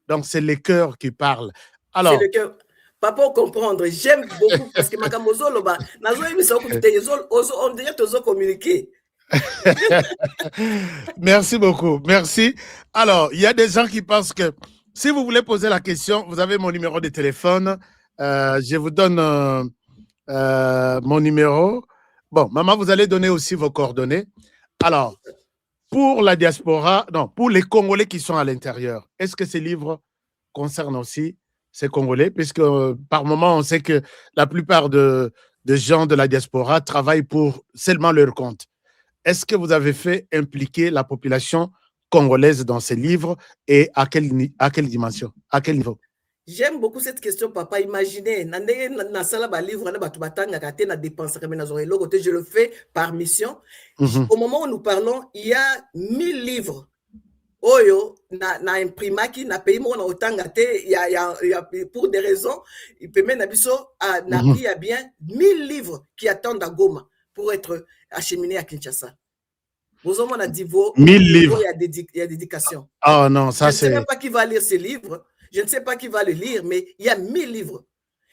Donc, c'est le cœur qui parle. Alors, c'est le cœur. Papa, comprendre. J'aime beaucoup parce que makambo zoloba, nazo emisa okutite on dirait tozo communiquer. Merci beaucoup. Merci. Alors, il y a des gens qui pensent que si vous voulez poser la question, vous avez mon numéro de téléphone. Je vous donne mon numéro. Bon, maman, vous allez donner aussi vos coordonnées. Alors, pour la diaspora, non, pour les Congolais qui sont à l'intérieur, est-ce que ces livres concernent aussi ces Congolais? Puisque par moment, on sait que la plupart de gens de la diaspora travaillent pour seulement leur compte. Est-ce que vous avez fait impliquer la population congolaise dans ces livres et à quelle dimension, à quel niveau? J'aime beaucoup cette question, papa. Imaginez, je le fais par mission. Au moment où nous parlons, il y a 1000 livres. Oyo, na imprimaki, na pays mon otangate, il y a pour des raisons, il peut même il y a bien 1000 livres qui attendent à Goma pour être acheminés à Kinshasa. Vous avez a dit 1000 livres. Il y a dédication. Oh non, ça c'est. Je ne sais même pas qui va lire ces livres. Je ne sais pas qui va le lire, mais il y a 1000 livres.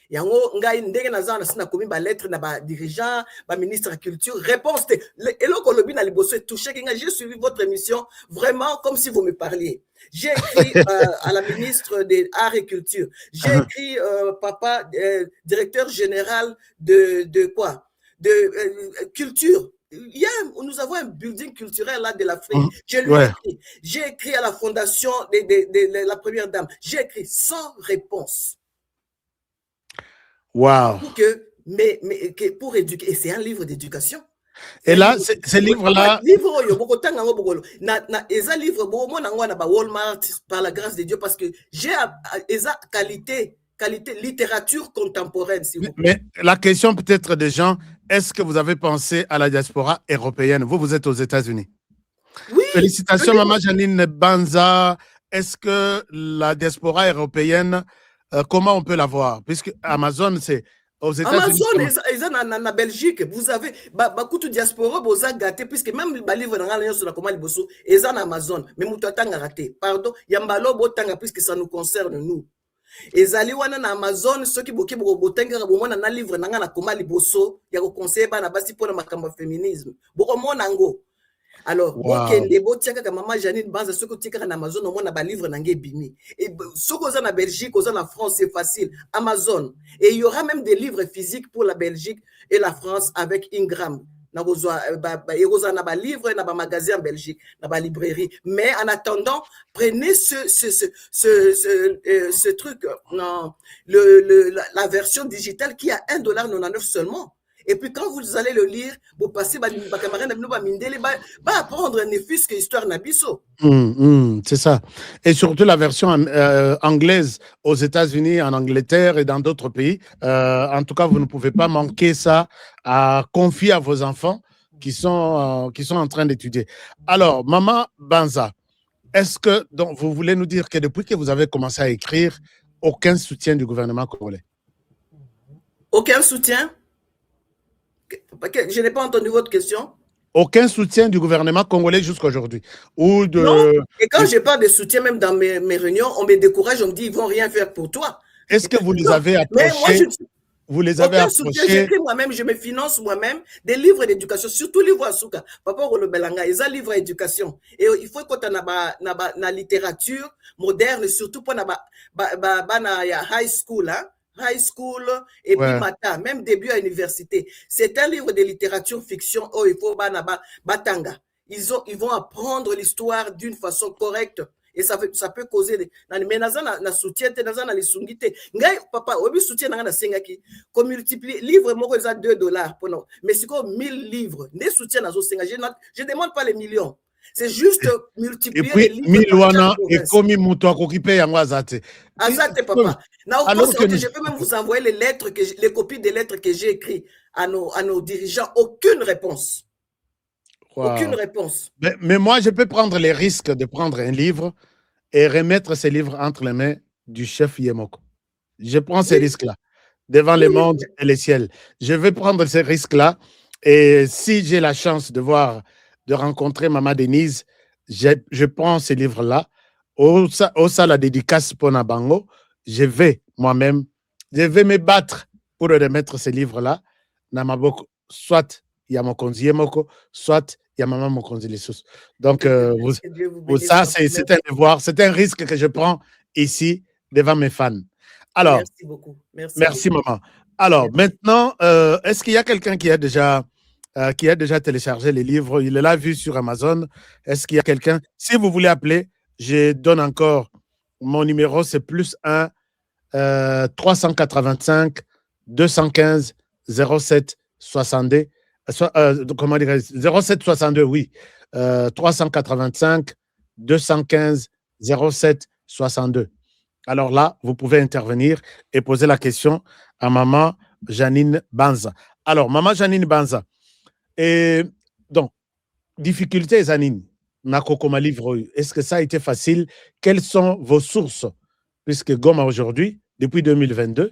Il y a un lettre na dirigeant, ministre de la Culture. Réponse, j'ai suivi votre émission vraiment comme si vous me parliez. J'ai écrit à la ministre des Arts et Culture. J'ai écrit, papa, directeur général de quoi? De culture. Nous avons un building culturel là de l'Afrique. J'ai écrit à la fondation de la première dame. J'ai écrit sans réponse. Wow. Pour éduquer. Et c'est un livre d'éducation. Et là, ces livres-là. Walmart, par la grâce de Dieu, parce que j'ai qualité littérature contemporaine. Mais la question peut-être des gens, est-ce que vous avez pensé à la diaspora européenne? Vous êtes aux États-Unis. Oui. Félicitations, maman Janine Banza. Est-ce que la diaspora européenne, comment on peut la voir? Puisque Amazon, c'est aux États-Unis. Amazon, ils sont en Belgique. Vous avez beaucoup de diaspora, vous avez gâté, puisque même les livres dans la sur la commande, ils sont en Amazon. Mais vous avez raté. Pardon, il y a un ballon, puisque ça nous concerne, nous. Ezali wana na Amazon soki boki botenga bomona na livre nanga na koma liboso ya ko conseiller bana basi pona makambo féminisme boko mona ngo alors okende botiaka ka mama Janine Banza soki otika na Amazon omona ba livre nanga bimi et soko za na Belgique oza na France c'est facile Amazon et il y aura même des livres physiques pour la Belgique et la France avec Ingram. Na livre na ba magasin en Belgique na ba librairie mais en attendant prenez ce truc non la version digitale qui a $1.99 seulement et puis quand vous allez le lire vous passez ba camarade ba apprendre ne fût-ce que histoire na biso. C'est ça. Et surtout la version anglaise aux États-Unis, en Angleterre et dans d'autres pays. En tout cas, vous ne pouvez pas manquer ça à confier à vos enfants qui sont en train d'étudier. Alors, maman Banza, est-ce que donc, vous voulez nous dire que depuis que vous avez commencé à écrire, aucun soutien du gouvernement congolais? Aucun soutien? Je n'ai pas entendu votre question. Aucun soutien du gouvernement congolais jusqu'à aujourd'hui. Non. Et quand je parle de soutien, même dans mes réunions, on me décourage, on me dit ils ne vont rien faire pour toi. Est-ce que vous les avez approchés? Vous les avez approchés? J'écris moi-même, je me finance moi-même des livres d'éducation, surtout livres à Souka. Papa Rolobelanga, ils ont livres d'éducation. Et il faut qu'on ait la littérature moderne, surtout pour la high school, hein? High school et puis matin, même début à l'université. C'est un livre de littérature fiction. Oh, il faut batanga. Ils vont apprendre l'histoire d'une façon correcte et ça peut causer des. Mais na soutien, na les sungite. Ngai papa, obi soutien na sengaki. Comme multiplier livre moi ça $2 pour nous. Mais c'est comme 1000 livres. Ne soutien na senga. Je demande pas les millions. C'est juste multiplier les livres. Milwana et comme muto kokipe yango azate. Azate papa. Alors que je peux même vous envoyer les copies des lettres que j'ai écrites à nos dirigeants. Aucune réponse. Wow. Aucune réponse. Mais moi, je peux prendre les risques de prendre un livre et remettre ces livres entre les mains du chef Yemoko. Je prends ces risques-là devant le monde et les ciels. Je vais prendre ces risques-là et si j'ai la chance de rencontrer Maman Denise, je prends ces livres-là. Au la dédicace pour Nabango, je vais moi-même Je vais me battre pour remettre ces livres-là. Namaboko, soit il y a mon conseiller Moko, soit il y a maman mon conseiller sous. Donc, ça, c'est un devoir, c'est un risque que je prends ici devant mes fans. Alors, merci beaucoup. Merci maman. Alors, maintenant, est-ce qu'il y a quelqu'un qui a déjà téléchargé les livres? Il l'a vu sur Amazon. Est-ce qu'il y a quelqu'un? Si vous voulez appeler, je donne encore mon numéro, c'est +1 385 215 07 62. Comment dire, 07 62, oui. 385 215 07 62. Alors là, vous pouvez intervenir et poser la question à maman Janine Banza. Alors, maman Janine Banza, et donc, difficultés, Janine, Nakokoma livre, est-ce que ça a été facile? Quelles sont vos sources? Puisque Goma aujourd'hui, depuis 2022,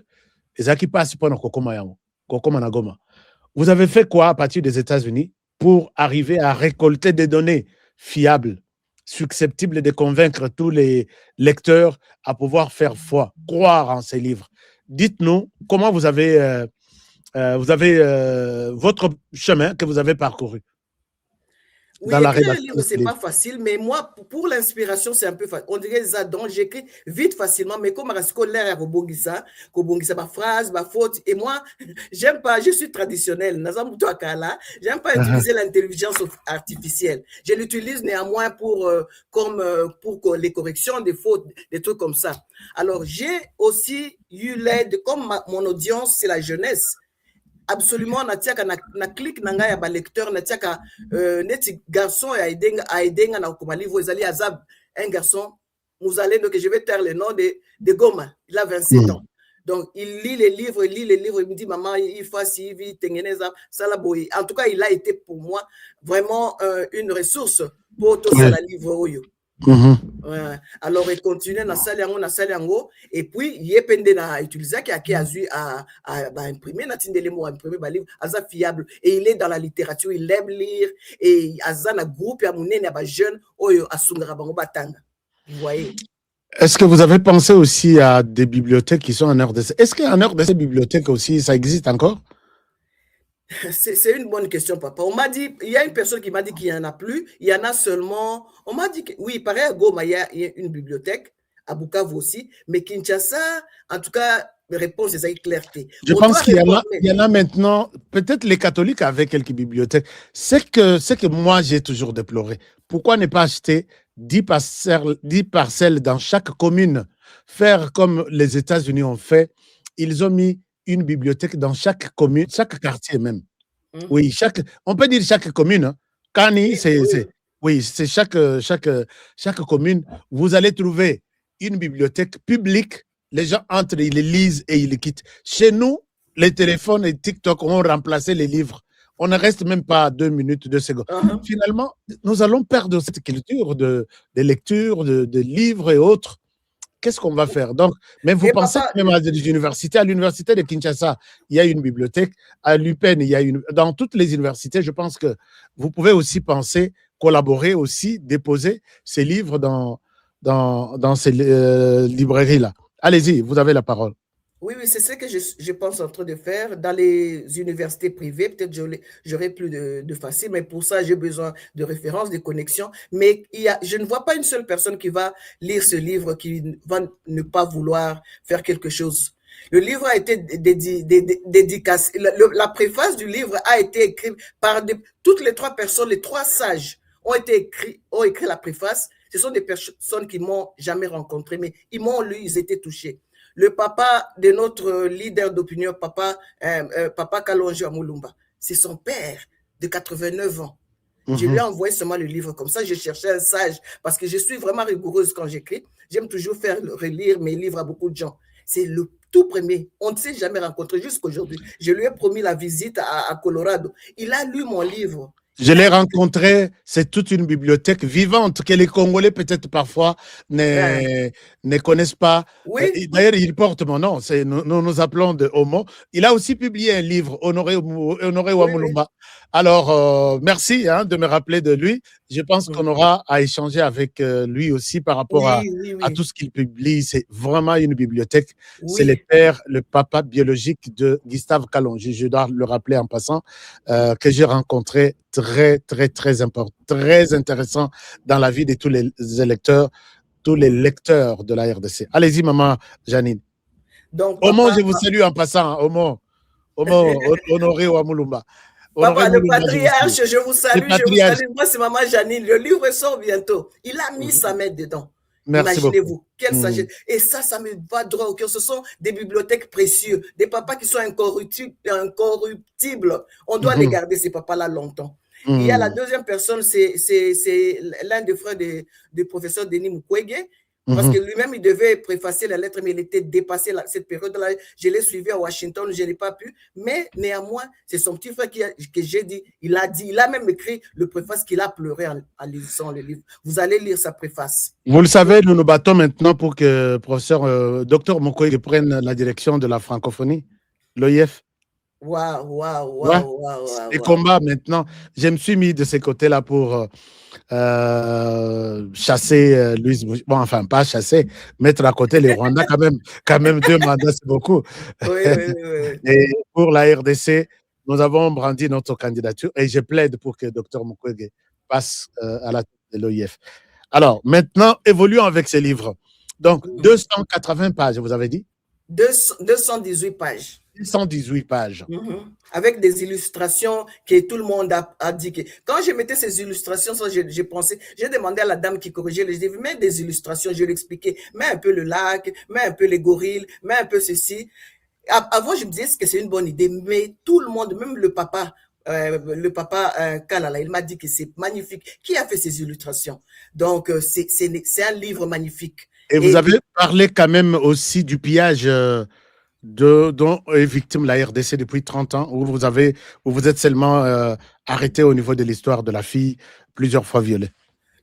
les qui passent pour Nakokoma na Goma. Vous avez fait quoi à partir des États-Unis pour arriver à récolter des données fiables, susceptibles de convaincre tous les lecteurs à pouvoir faire foi, croire en ces livres? Dites-nous comment vous avez votre chemin que vous avez parcouru. Oui, écrire un livre, ce n'est pas facile, mais moi, pour l'inspiration, c'est un peu facile. On dirait Zadon, j'écris vite, facilement, mais comme Rasco l'air à Robongisa, ma phrase, ma faute, et moi, j'aime pas, je suis traditionnel, j'aime pas utiliser l'intelligence artificielle. Je l'utilise néanmoins pour les corrections des fautes, des trucs comme ça. Alors, j'ai aussi eu l'aide, comme mon audience, c'est la jeunesse. Absolument, na clic nanga ya ba lecteur na tiaka neti garçon a aidé na comme livre ezali azab un garçon vous allez donc je vais taire le nom de Goma, il a 27 ans. Donc il lit les livres, il me dit maman il faut si vite tengeneza sala boy. En tout cas, il a été pour moi vraiment une ressource pour tout ça la livre oyo. Alors il continue na saliango et puis il est pendé na utiliser qui a dû à imprimer na tindele mo imprimer ba livre aza fiable et il est dans la littérature, il aime lire et aza na groupe ya munene ya ba jeune oyo asungara bango batanga. Vous voyez? Est-ce que vous avez pensé aussi à des bibliothèques qui sont en RDC? Est-ce qu'en RDC bibliothèque aussi ça existe encore? C'est une bonne question, papa. On m'a dit, il y a une personne qui m'a dit qu'il n'y en a plus. Il y en a seulement. On m'a dit que, oui, pareil à Goma, il y a une bibliothèque, à Bukavu aussi, mais Kinshasa, en tout cas, réponse est avec clarté. Je pense qu'il y en a maintenant, peut-être les catholiques avaient quelques bibliothèques. C'est que moi, j'ai toujours déploré. Pourquoi ne pas acheter 10 parcelles dans chaque commune? Faire comme les États-Unis ont fait. Ils ont mis une bibliothèque dans chaque commune, chaque quartier même. Oui, on peut dire chaque commune. Hein. Kani, c'est chaque commune. Vous allez trouver une bibliothèque publique. Les gens entrent, ils les lisent et ils les quittent. Chez nous, les téléphones et TikTok ont remplacé les livres. On ne reste même pas 2 minutes, 2 secondes. Finalement, nous allons perdre cette culture de lecture, de livres et autres. Qu'est-ce qu'on va faire? Donc, mais vous pensez même à des universités, à l'université de Kinshasa, il y a une bibliothèque, à l'UPEN, il y a une. Dans toutes les universités, je pense que vous pouvez aussi penser, collaborer aussi, déposer ces livres dans ces librairies-là. Allez-y, vous avez la parole. Oui, c'est ce que je pense en train de faire dans les universités privées. Peut-être j'aurai plus de facile, mais pour ça, j'ai besoin de références, de connexions. Mais je ne vois pas une seule personne qui va lire ce livre, qui va ne pas vouloir faire quelque chose. Le livre a été dédicacé. La préface du livre a été écrite par toutes les 3 personnes, les 3 sages ont écrit la préface. Ce sont des personnes qui m'ont jamais rencontré, mais ils m'ont lu, ils étaient touchés. Le papa de notre leader d'opinion, papa Kalonji Amulumba, c'est son père de 89 ans. Je lui ai envoyé seulement le livre comme ça. Je cherchais un sage parce que je suis vraiment rigoureuse quand j'écris. J'aime toujours faire relire mes livres à beaucoup de gens. C'est le tout premier. On ne s'est jamais rencontré jusqu'aujourd'hui. Je lui ai promis la visite à Colorado. Il a lu mon livre. Je l'ai rencontré, c'est toute une bibliothèque vivante que les Congolais peut-être parfois ne connaissent pas. Oui. D'ailleurs, il porte mon nom, nous appelons de Homo. Il a aussi publié un livre, Honoré Wamulumba. Alors, merci de me rappeler de lui. Je pense qu'on aura à échanger avec lui aussi par rapport à tout ce qu'il publie. C'est vraiment une bibliothèque. C'est le papa biologique de Gustave Kalonji. Je dois le rappeler en passant, que j'ai rencontré très important, très intéressant dans la vie de tous les électeurs, tous les lecteurs de la RDC. Allez-y, maman Janine. Donc, Omo, je vous salue en passant. Omo, Honoré Wamulumba. Papa, le patriarche, je vous salue, Moi, c'est maman Janine. Le livre sort bientôt. Il a mis sa main dedans. Imaginez-vous, quelle sagesse. Et ça me va droit au cœur. Ce sont des bibliothèques précieuses, des papas qui sont incorruptibles. On doit les garder, ces papas-là, longtemps. Il y a la deuxième personne, c'est l'un des frères du professeur Denis Mukwege, parce que lui-même, il devait préfacer la lettre, mais il était dépassé cette période-là. Je l'ai suivi à Washington, je n'ai pas pu, mais néanmoins, c'est son petit frère que j'ai dit, il a même écrit le préface qu'il a pleuré en lisant le livre. Vous allez lire sa préface. Vous le savez, nous nous battons maintenant pour que le professeur Dr Mukwege prenne la direction de la francophonie, l'OIF. Waouh. Les combats maintenant. Je me suis mis de ces côtés-là pour chasser Louise Boucher. Bon, enfin, pas chasser, mettre à côté les Rwandais, quand même 2 mandats, c'est beaucoup. Oui. Et pour la RDC, nous avons brandi notre candidature et je plaide pour que Dr Mukwege passe à la tête de l'OIF. Alors, maintenant, évoluons avec ces livres. Donc, 280 pages, vous avez dit? 218 pages. 218 pages. Avec des illustrations que tout le monde a dit. Quand je mettais ces illustrations, j'ai pensé, j'ai demandé à la dame qui corrigeait, je lui ai dit, mets des illustrations, je lui ai expliqué, mets un peu le lac, mets un peu les gorilles, mets un peu ceci. Avant, je me disais que c'est une bonne idée, mais tout le monde, même le papa Kalala, il m'a dit que c'est magnifique. Qui a fait ces illustrations? Donc, c'est un livre magnifique. Et vous avez parlé quand même aussi du pillage dont est victime la RDC depuis 30 ans, où vous êtes seulement arrêté au niveau de l'histoire de la fille, plusieurs fois violée.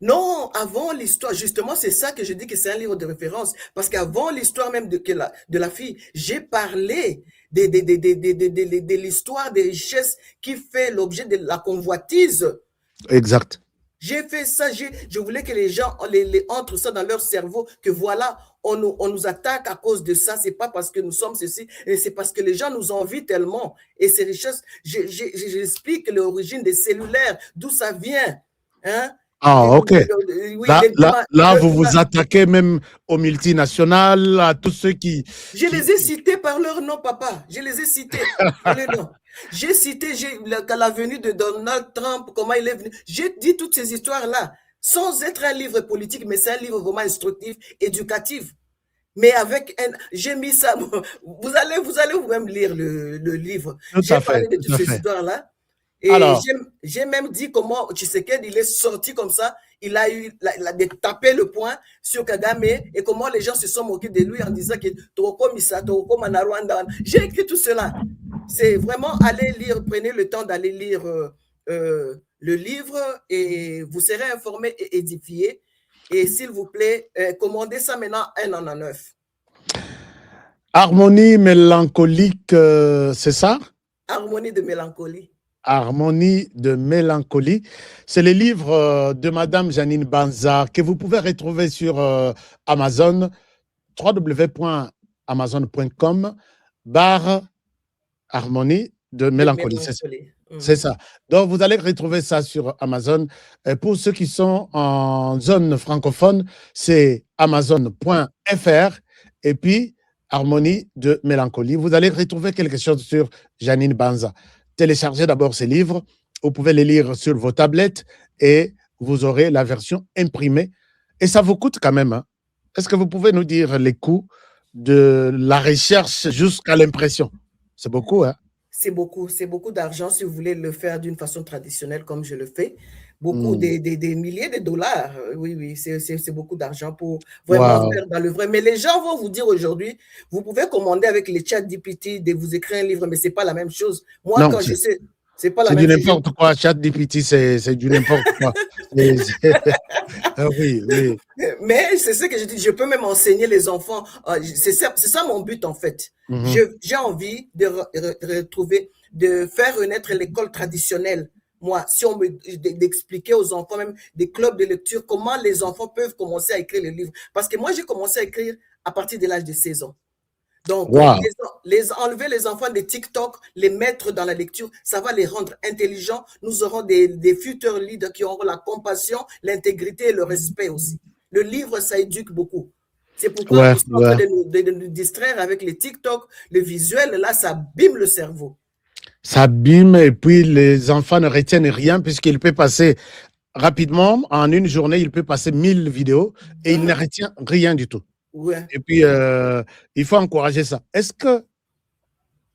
Non, avant l'histoire, justement, c'est ça que je dis que c'est un livre de référence, parce qu'avant l'histoire même de la fille, j'ai parlé de l'histoire des richesses qui fait l'objet de la convoitise. Exact. J'ai fait ça, je voulais que les gens entrent ça dans leur cerveau, que voilà, on nous attaque à cause de ça, c'est pas parce que nous sommes ceci, c'est parce que les gens nous envient tellement. Et ces richesses, j'explique l'origine des cellulaires, d'où ça vient. Hein? Ah, ok. Là, vous vous attaquez même aux multinationales, à tous ceux qui... Je les ai cités par leur nom, papa. Je les ai cités par leur nom. J'ai cité la venue de Donald Trump, comment il est venu. J'ai dit toutes ces histoires-là, sans être un livre politique, mais c'est un livre vraiment instructif, éducatif. Mais j'ai mis ça. Vous allez vous-même lire le livre. J'ai parlé de toutes ces histoires-là. Et j'ai même dit comment Tshisekedi, il est sorti comme ça, il a tapé le poing sur Kagame et comment les gens se sont moqués de lui en disant que Toko Misa, Toko Manarwanda. J'ai écrit tout cela. C'est vraiment aller lire, prenez le temps d'aller lire le livre et vous serez informé et édifié. Et s'il vous plaît, commandez ça maintenant, 1,9. Harmonie mélancolique, c'est ça? Harmonie de mélancolie. Harmonie de mélancolie. C'est le livre de Madame Janine Banza que vous pouvez retrouver sur Amazon, www.amazon.com/harmonie de mélancolie. C'est ça. Donc, vous allez retrouver ça sur Amazon. Et pour ceux qui sont en zone francophone, c'est amazon.fr et puis Harmonie de mélancolie. Vous allez retrouver quelque chose sur Janine Banza. Téléchargez d'abord ces livres. Vous pouvez les lire sur vos tablettes et vous aurez la version imprimée. Et ça vous coûte quand même. Hein? Est-ce que vous pouvez nous dire les coûts de la recherche jusqu'à l'impression? C'est beaucoup, hein? C'est beaucoup d'argent si vous voulez le faire d'une façon traditionnelle comme je le fais. Beaucoup, des milliers de dollars. Oui, c'est beaucoup d'argent pour vraiment faire dans le vrai. Mais les gens vont vous dire aujourd'hui, vous pouvez commander avec les chat GPT de vous écrire un livre, mais ce n'est pas la même chose. Moi, C'est pas la C'est même du chose. n'importe quoi. ChatGPT, c'est du n'importe quoi. Oui, oui. Mais c'est ce que je dis, je peux même enseigner les enfants. C'est ça mon but en fait. J'ai envie de retrouver, de faire renaître l'école traditionnelle. Moi, si on me d'expliquer aux enfants, même des clubs de lecture, comment les enfants peuvent commencer à écrire les livres. Parce que moi, j'ai commencé à écrire à partir de l'âge de 16 ans. Donc, Wow. enlever les enfants de TikTok, les mettre dans la lecture, ça va les rendre intelligents. Nous aurons des futurs leaders qui auront la compassion, l'intégrité et le respect aussi. Le livre, ça éduque beaucoup. C'est pourquoi nous sommes en train de nous distraire avec les TikTok, le visuel. Là, ça abîme le cerveau. Ça abîme et puis les enfants ne retiennent rien puisqu'il peut passer rapidement, en une journée, il peut passer 1000 vidéos et il ne retient rien du tout. Ouais. Et puis, il faut encourager ça. Est-ce que,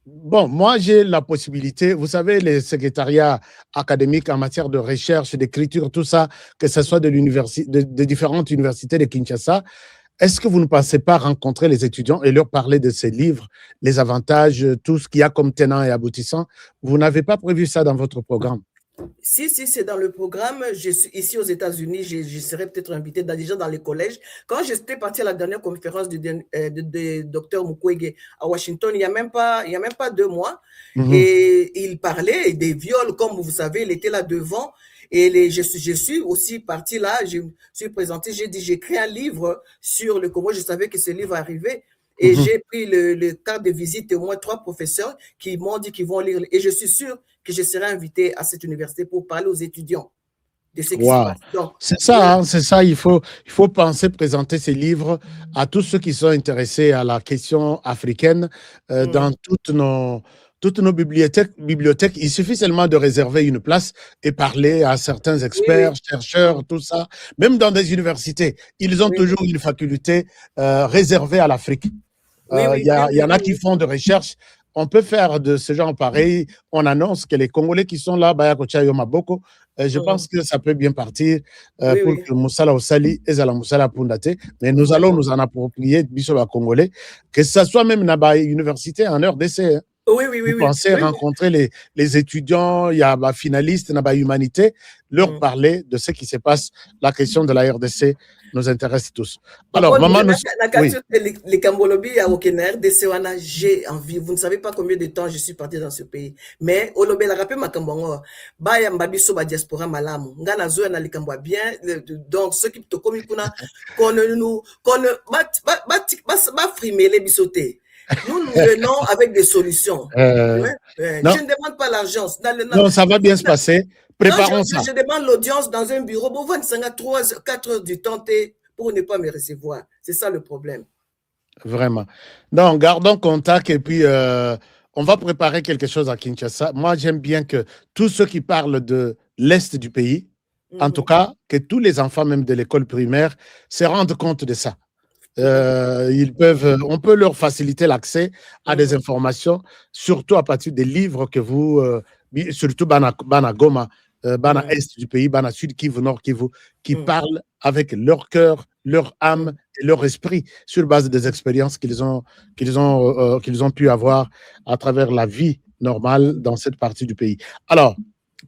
bon, moi, j'ai la possibilité, vous savez, les secrétariats académiques en matière de recherche, d'écriture, tout ça, que ce soit de différentes universités de Kinshasa, est-ce que vous ne pensez pas rencontrer les étudiants et leur parler de ces livres, les avantages, tout ce qu'il y a comme tenant et aboutissant? Vous n'avez pas prévu ça dans votre programme? Si, c'est dans le programme. Je suis ici aux États-Unis, je serais peut-être invité déjà dans les collèges. Quand j'étais parti à la dernière conférence de Dr Mukwege à Washington, il n'y a même pas 2 mois, et il parlait des viols, comme vous savez, il était là devant. Et je suis aussi parti là, je me suis présenté, j'ai dit, j'écris un livre sur le Congo, je savais que ce livre arrivait. Et j'ai pris le carte de visite et au moins 3 professeurs qui m'ont dit qu'ils vont lire. Et je suis sûr que je serai invité à cette université pour parler aux étudiants de ce qui se passe. C'est ça, hein, c'est ça. Il faut penser présenter ces livres à tous ceux qui sont intéressés à la question africaine dans toutes nos bibliothèques. Il suffit seulement de réserver une place et parler à certains experts, chercheurs, tout ça. Même dans des universités, ils ont toujours une faculté réservée à l'Afrique. Il y en a qui font de recherche. On peut faire de ce genre pareil. On annonce que les Congolais qui sont là, je pense que ça peut bien partir pour que Moussala Osali et Zala Moussala Pundate. Mais nous allons nous en approprier, Bissoba Congolais, que ce soit même dans la université en RDC. Hein. Vous pensez rencontrer les étudiants, il y a des finalistes dans la humanité, leur parler de ce qui se passe. La question de la RDC nous intéresse tous. Alors, maman, les Cambolobi à Okena, RDC, j'ai envie. Vous ne savez pas combien de temps je suis parti dans ce pays. Mais, Olobe, la rappel, ma Kambongo, Baya Mbabiso, ba diaspora malamu, Ngana Zoya na Likambwa bien, donc, ceux qui te commis qu'on frimer les bisotés. Nous venons avec des solutions. Je ne demande pas l'argent. Non, ça va bien se passer. Préparons ça. Je demande l'audience dans un bureau. Bon, 4 heures du temps pour ne pas me recevoir. C'est ça le problème. Vraiment. Donc, gardons contact et puis on va préparer quelque chose à Kinshasa. Moi, j'aime bien que tous ceux qui parlent de l'Est du pays, en tout cas, que tous les enfants, même de l'école primaire, se rendent compte de ça. On peut leur faciliter l'accès à des informations, surtout à partir des livres que vous, surtout Bana Goma, Bana Est du pays, Bana Sud Kivu, Nord Kivu, qui parlent avec leur cœur, leur âme et leur esprit sur base des expériences qu'ils ont pu avoir à travers la vie normale dans cette partie du pays. Alors,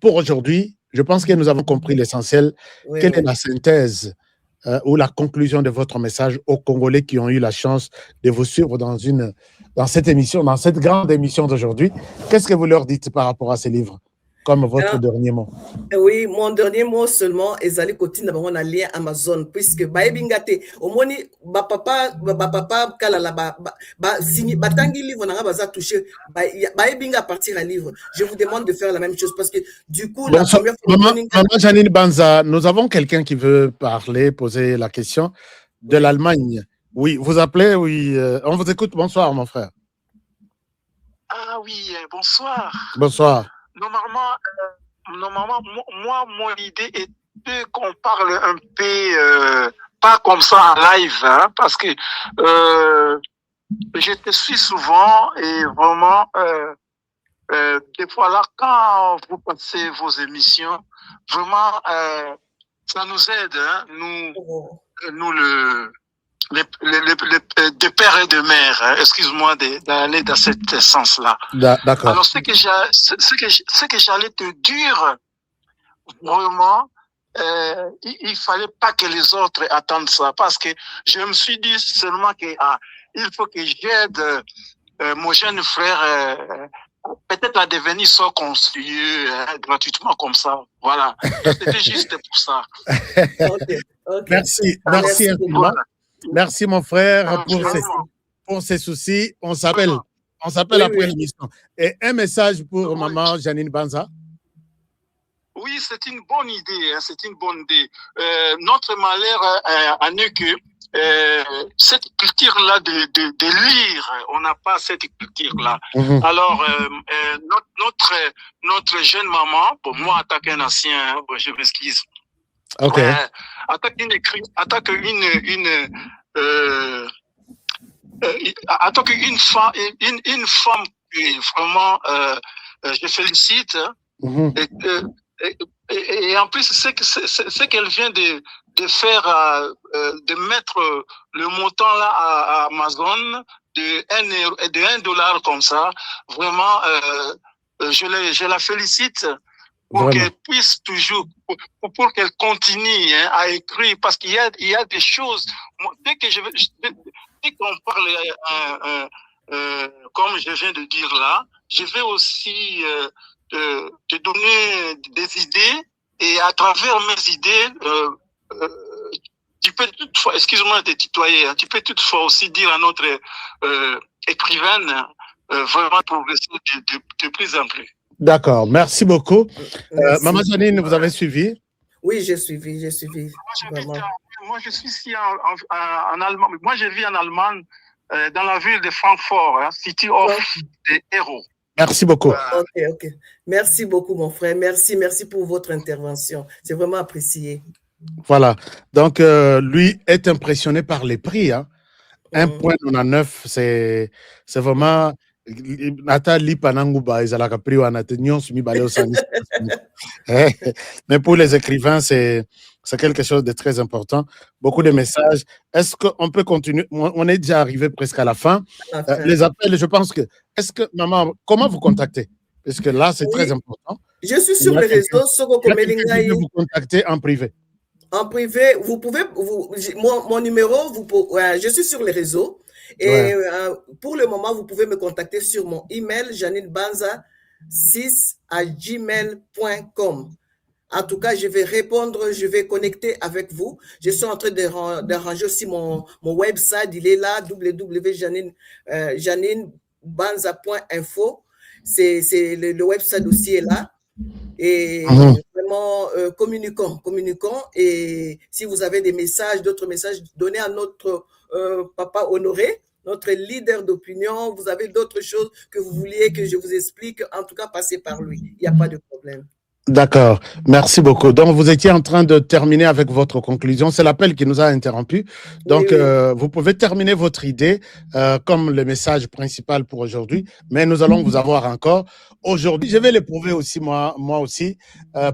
pour aujourd'hui, je pense que nous avons compris l'essentiel. Quelle est la synthèse ou la conclusion de votre message aux Congolais qui ont eu la chance de vous suivre dans cette émission, dans cette grande émission d'aujourd'hui? Qu'est-ce que vous leur dites par rapport à ces livres, comme votre dernier mot? Oui, mon dernier mot seulement, Ezali Kotine, on a lien Amazon, puisque Baebingate, au moni, papa, Kalala, Batangi livre, n'a pas touché, Baebinga partir un livre. Je vous demande de faire la même chose, parce que du coup, la première fois. Maman Janine Banza, nous avons quelqu'un qui veut parler, poser la question de l'Allemagne. Oui, vous appelez, oui, on vous écoute. Bonsoir, mon frère. Ah oui, bonsoir. Bonsoir. Normalement, moi, mon idée est qu'on parle un peu, pas comme ça en live, hein, parce que je te suis souvent et vraiment, des fois là, quand vous passez vos émissions, vraiment, ça nous aide, hein, de père et de mère. Hein, excuse-moi d'aller dans cet sens-là. D'accord. Alors, ce que j'allais te dire, vraiment, il fallait pas que les autres attendent ça, parce que je me suis dit seulement que il faut que j'aide mon jeune frère peut-être à devenir son conseiller gratuitement comme ça. Voilà. C'était juste pour ça. Okay. Merci infiniment. Merci mon frère pour ces soucis. On s'appelle après l'émission. Et un message pour maman Janine Banza. Oui, c'est une bonne idée. Hein, c'est une bonne idée. Notre malheur en est que cette culture-là de lire, on n'a pas cette culture-là. Alors, notre jeune maman, pour moi, attaque un ancien, je m'excuse. Ok. Attaque une femme qui vraiment, je félicite. Et en plus, c'est qu'elle vient de faire, de mettre le montant là à Amazon de $1 comme ça. Vraiment, je la félicite pour qu'elle puisse toujours, pour qu'elle continue à écrire, parce qu'il y a des choses. Dès qu'on parle, comme je viens de dire là, je vais aussi te donner des idées, et à travers mes idées, tu peux toutefois, excuse-moi de tutoyer, tu peux toutefois aussi dire à notre écrivaine vraiment progresser de plus en plus. D'accord, merci beaucoup. Maman Janine, vous avez suivi? Oui, j'ai suivi. Moi, je suis ici en Allemagne. Moi, je vis en Allemagne, dans la ville de Francfort, hein, City of the Hero. Merci beaucoup. Ok. Merci beaucoup, mon frère. Merci pour votre intervention. C'est vraiment apprécié. Voilà. Donc, lui est impressionné par les prix. Hein. 1,99, c'est vraiment... Mais pour les écrivains, c'est quelque chose de très important. Beaucoup de messages. Est-ce qu'on peut continuer? On est déjà arrivé presque à la fin. Les appels, je pense que... Est-ce que, maman, comment vous contactez? Parce que là, c'est très important. Je suis sur les réseaux. Vous contacter en privé. En privé, vous pouvez... mon numéro, je suis sur les réseaux. Et pour le moment, vous pouvez me contacter sur mon email janinebanza6@gmail.com. En tout cas, je vais répondre, je vais connecter avec vous. Je suis en train d'arranger aussi mon website. Il est là, www.janinebanza.info. C'est le website aussi est là. Et vraiment, communiquons. Et si vous avez des messages, d'autres messages, donnez à notre papa Honoré, notre leader d'opinion. Vous avez d'autres choses que vous vouliez que je vous explique, en tout cas, passez par lui. Il n'y a pas de problème. D'accord, merci beaucoup. Donc, vous étiez en train de terminer avec votre conclusion. C'est l'appel qui nous a interrompu. Donc, vous pouvez terminer votre idée comme le message principal pour aujourd'hui. Mais nous allons vous avoir encore aujourd'hui. Je vais l'éprouver aussi, moi aussi,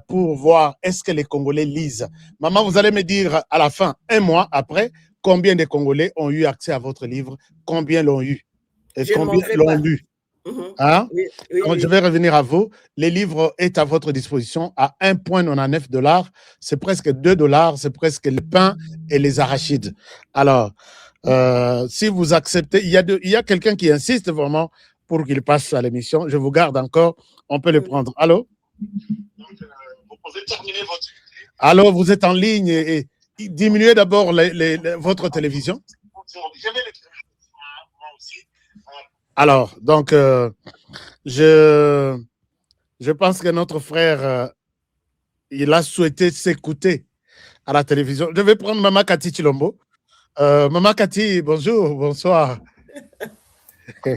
pour voir est-ce que les Congolais lisent. Maman, vous allez me dire à la fin, 1 mois après, combien de Congolais ont eu accès à votre livre? Combien l'ont eu? Et combien l'ont lu? Hein? Oui. Donc, je vais revenir à vous. Le livre est à votre disposition à $1,99. C'est presque $2. C'est presque le pain et les arachides. Alors, si vous acceptez, il y a quelqu'un qui insiste vraiment pour qu'il passe à l'émission. Je vous garde encore. On peut le prendre. Allô? Vous pouvez terminer votre... Allô, vous êtes en ligne et diminuez d'abord votre télévision. Alors, donc, je pense que notre frère, il a souhaité s'écouter à la télévision. Je vais prendre Maman Cathy Chilombo. Maman Cathy, bonjour, bonsoir.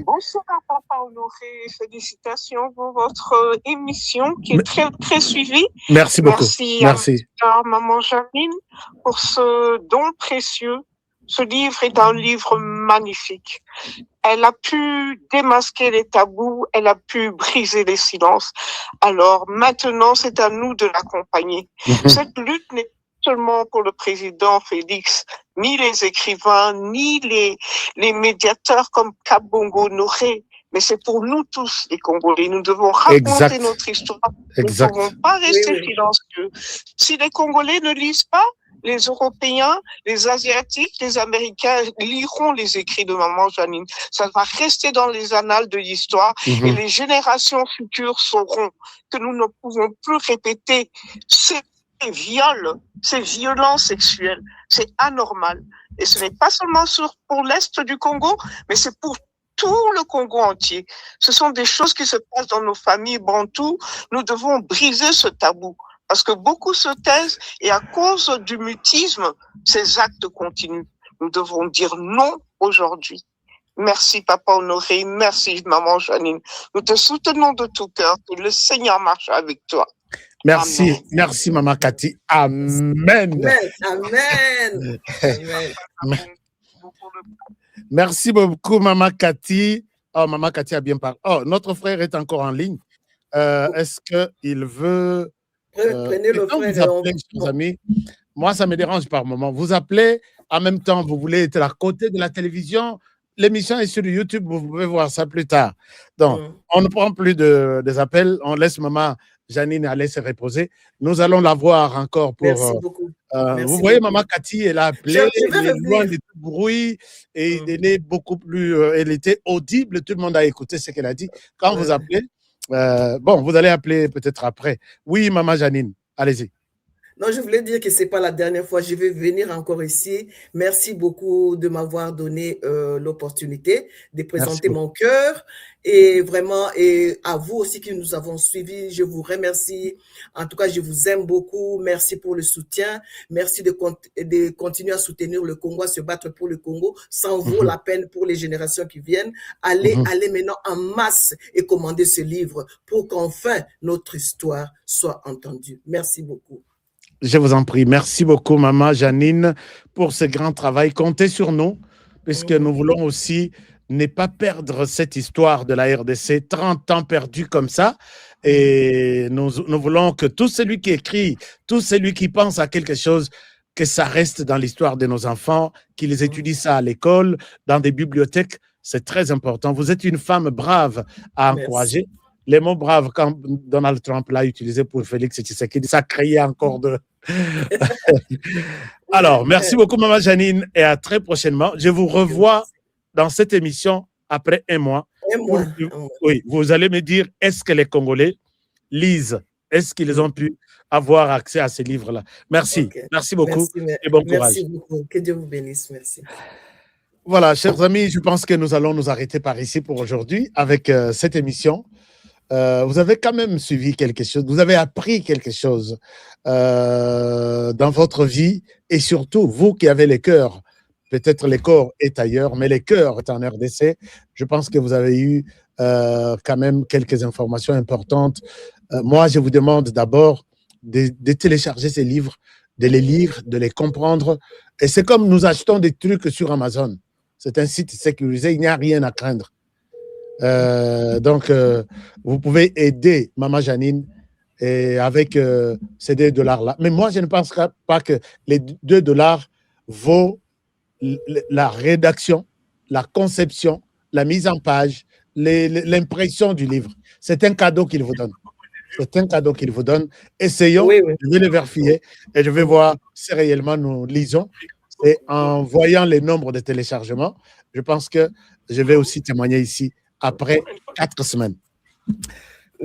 Bonsoir, Papa Honoré. Félicitations pour votre émission qui est très, très suivie. Merci beaucoup. Merci à Maman Janine pour ce don précieux. Ce livre est un livre magnifique. Elle a pu démasquer les tabous, elle a pu briser les silences. Alors maintenant, c'est à nous de l'accompagner. Cette lutte n'est seulement pour le président Félix, ni les écrivains, ni les médiateurs comme Kabongo Noré, mais c'est pour nous tous, les Congolais. Nous devons raconter notre histoire. Nous ne pouvons pas rester silencieux. Si les Congolais ne lisent pas, les Européens, les Asiatiques, les Américains liront les écrits de Maman Janine. Ça va rester dans les annales de l'histoire et les générations futures sauront que nous ne pouvons plus répéter ces viols, ces violences sexuelles. C'est anormal. Et ce n'est pas seulement pour l'Est du Congo, mais c'est pour tout le Congo entier. Ce sont des choses qui se passent dans nos familles bantoues. Nous devons briser ce tabou. Parce que beaucoup se taisent et à cause du mutisme, ces actes continuent. Nous devons dire non aujourd'hui. Merci Papa Honoré, merci Maman Janine. Nous te soutenons de tout cœur. Que le Seigneur marche avec toi. Merci, Amen. Merci Maman Cathy. Amen. Amen. Amen. Merci beaucoup Maman Cathy. Oh, Maman Cathy a bien parlé. Oh, notre frère est encore en ligne. Est-ce qu'il veut... Prenez le quand frère. vous appelez, chers amis, moi, ça me dérange par moment. Vous appelez, en même temps, vous voulez être à côté de la télévision. L'émission est sur YouTube, vous pouvez voir ça plus tard. Donc, on ne prend plus des appels. On laisse Maman Janine aller se reposer. Nous allons la voir encore pour... Merci beaucoup. Merci vous voyez, beaucoup. Maman Cathy, elle a appelé, elle est loin de tout bruit et elle est beaucoup plus... elle était audible, tout le monde a écouté ce qu'elle a dit. Quand vous appelez, bon, vous allez appeler peut-être après. Oui, Maman Janine, allez-y. Non, je voulais dire que ce n'est pas la dernière fois. Je vais venir encore ici. Merci beaucoup de m'avoir donné l'opportunité de présenter mon cœur. Et vraiment, et à vous aussi qui nous avons suivis, je vous remercie. En tout cas, je vous aime beaucoup. Merci pour le soutien. Merci de continuer à soutenir le Congo, à se battre pour le Congo. Ça en vaut la peine pour les générations qui viennent. Allez maintenant en masse et commandez ce livre pour qu'enfin notre histoire soit entendue. Merci beaucoup. Je vous en prie. Merci beaucoup, Maman Janine, pour ce grand travail. Comptez sur nous, puisque nous voulons aussi ne pas perdre cette histoire de la RDC, 30 ans perdus comme ça. Et nous voulons que tout celui qui écrit, tout celui qui pense à quelque chose, que ça reste dans l'histoire de nos enfants, qu'ils étudient ça à l'école, dans des bibliothèques. C'est très important. Vous êtes une femme brave à encourager. Les mots braves, quand Donald Trump l'a utilisé pour Félix Tshisekedi, ça créait encore de... Alors, merci beaucoup, Maman Janine, et à très prochainement. Je vous revois dans cette émission après un mois. Oui, vous allez me dire, est-ce que les Congolais lisent? Est-ce qu'ils ont pu avoir accès à ces livres-là? Merci. Merci beaucoup et bon courage. Merci beaucoup. Que Dieu vous bénisse. Merci. Voilà, chers amis, je pense que nous allons nous arrêter par ici pour aujourd'hui avec cette émission. Vous avez quand même suivi quelque chose, vous avez appris quelque chose dans votre vie et surtout, vous qui avez les cœurs, peut-être le corps est ailleurs, mais les cœurs est en RDC, je pense que vous avez eu quand même quelques informations importantes. Moi, je vous demande d'abord de télécharger ces livres, de les lire, de les comprendre. Et c'est comme nous achetons des trucs sur Amazon. C'est un site sécurisé, il n'y a rien à craindre. Donc, vous pouvez aider Maman Janine et avec ces $2-là. Mais moi, je ne pense pas que les $2 vaut la rédaction, la conception, la mise en page, l'impression du livre. C'est un cadeau qu'il vous donne. C'est un cadeau qu'il vous donne. Essayons, je vais le vérifier et je vais voir si réellement nous lisons. Et en voyant les nombres de téléchargements, je pense que je vais aussi témoigner ici après 4 semaines.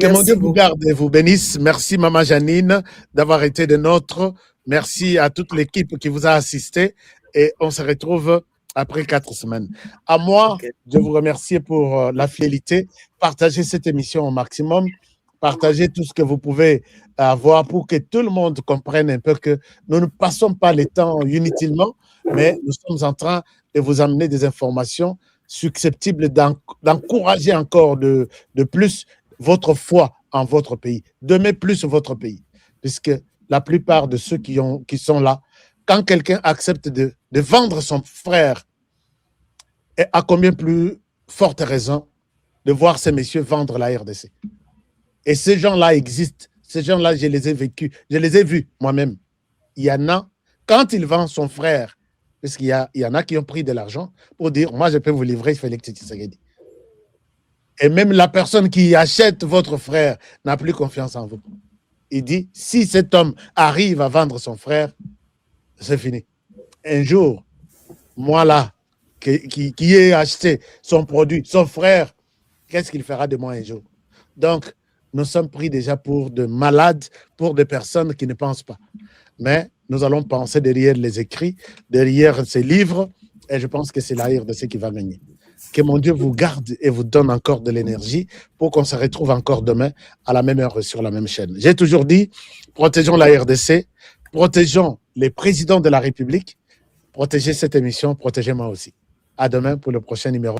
Que mon Dieu vous garde et vous bénisse. Merci Maman Janine d'avoir été de nôtres. Merci à toute l'équipe qui vous a assisté et on se retrouve après 4 semaines. À moi, je vous remercie pour la fidélité. Partagez cette émission au maximum. Partagez tout ce que vous pouvez avoir pour que tout le monde comprenne un peu que nous ne passons pas le temps inutilement, mais nous sommes en train de vous amener des informations susceptibles d'encourager encore de plus votre foi en votre pays, d'aimer plus votre pays. Puisque la plupart de ceux qui sont là, quand quelqu'un accepte de vendre son frère, et à combien plus forte raison de voir ces messieurs vendre la RDC. Et ces gens-là existent. Ces gens-là, je les ai vécus. Je les ai vus moi-même. il y en a, quand il vend son frère, parce qu'il y en a qui ont pris de l'argent pour dire, moi, je peux vous livrer Félix Tshisekedi. Et même la personne qui achète votre frère n'a plus confiance en vous. Il dit, si cet homme arrive à vendre son frère, c'est fini. Un jour, moi là, qui ai acheté son produit, son frère, qu'est-ce qu'il fera de moi un jour? Donc, nous sommes pris déjà pour de malades, pour des personnes qui ne pensent pas. Mais nous allons penser derrière les écrits, derrière ces livres, et je pense que c'est la RDC qui va gagner. Que mon Dieu vous garde et vous donne encore de l'énergie pour qu'on se retrouve encore demain à la même heure sur la même chaîne. J'ai toujours dit, protégeons la RDC, protégeons les présidents de la République, protégez cette émission, protégez-moi aussi. À demain pour le prochain numéro.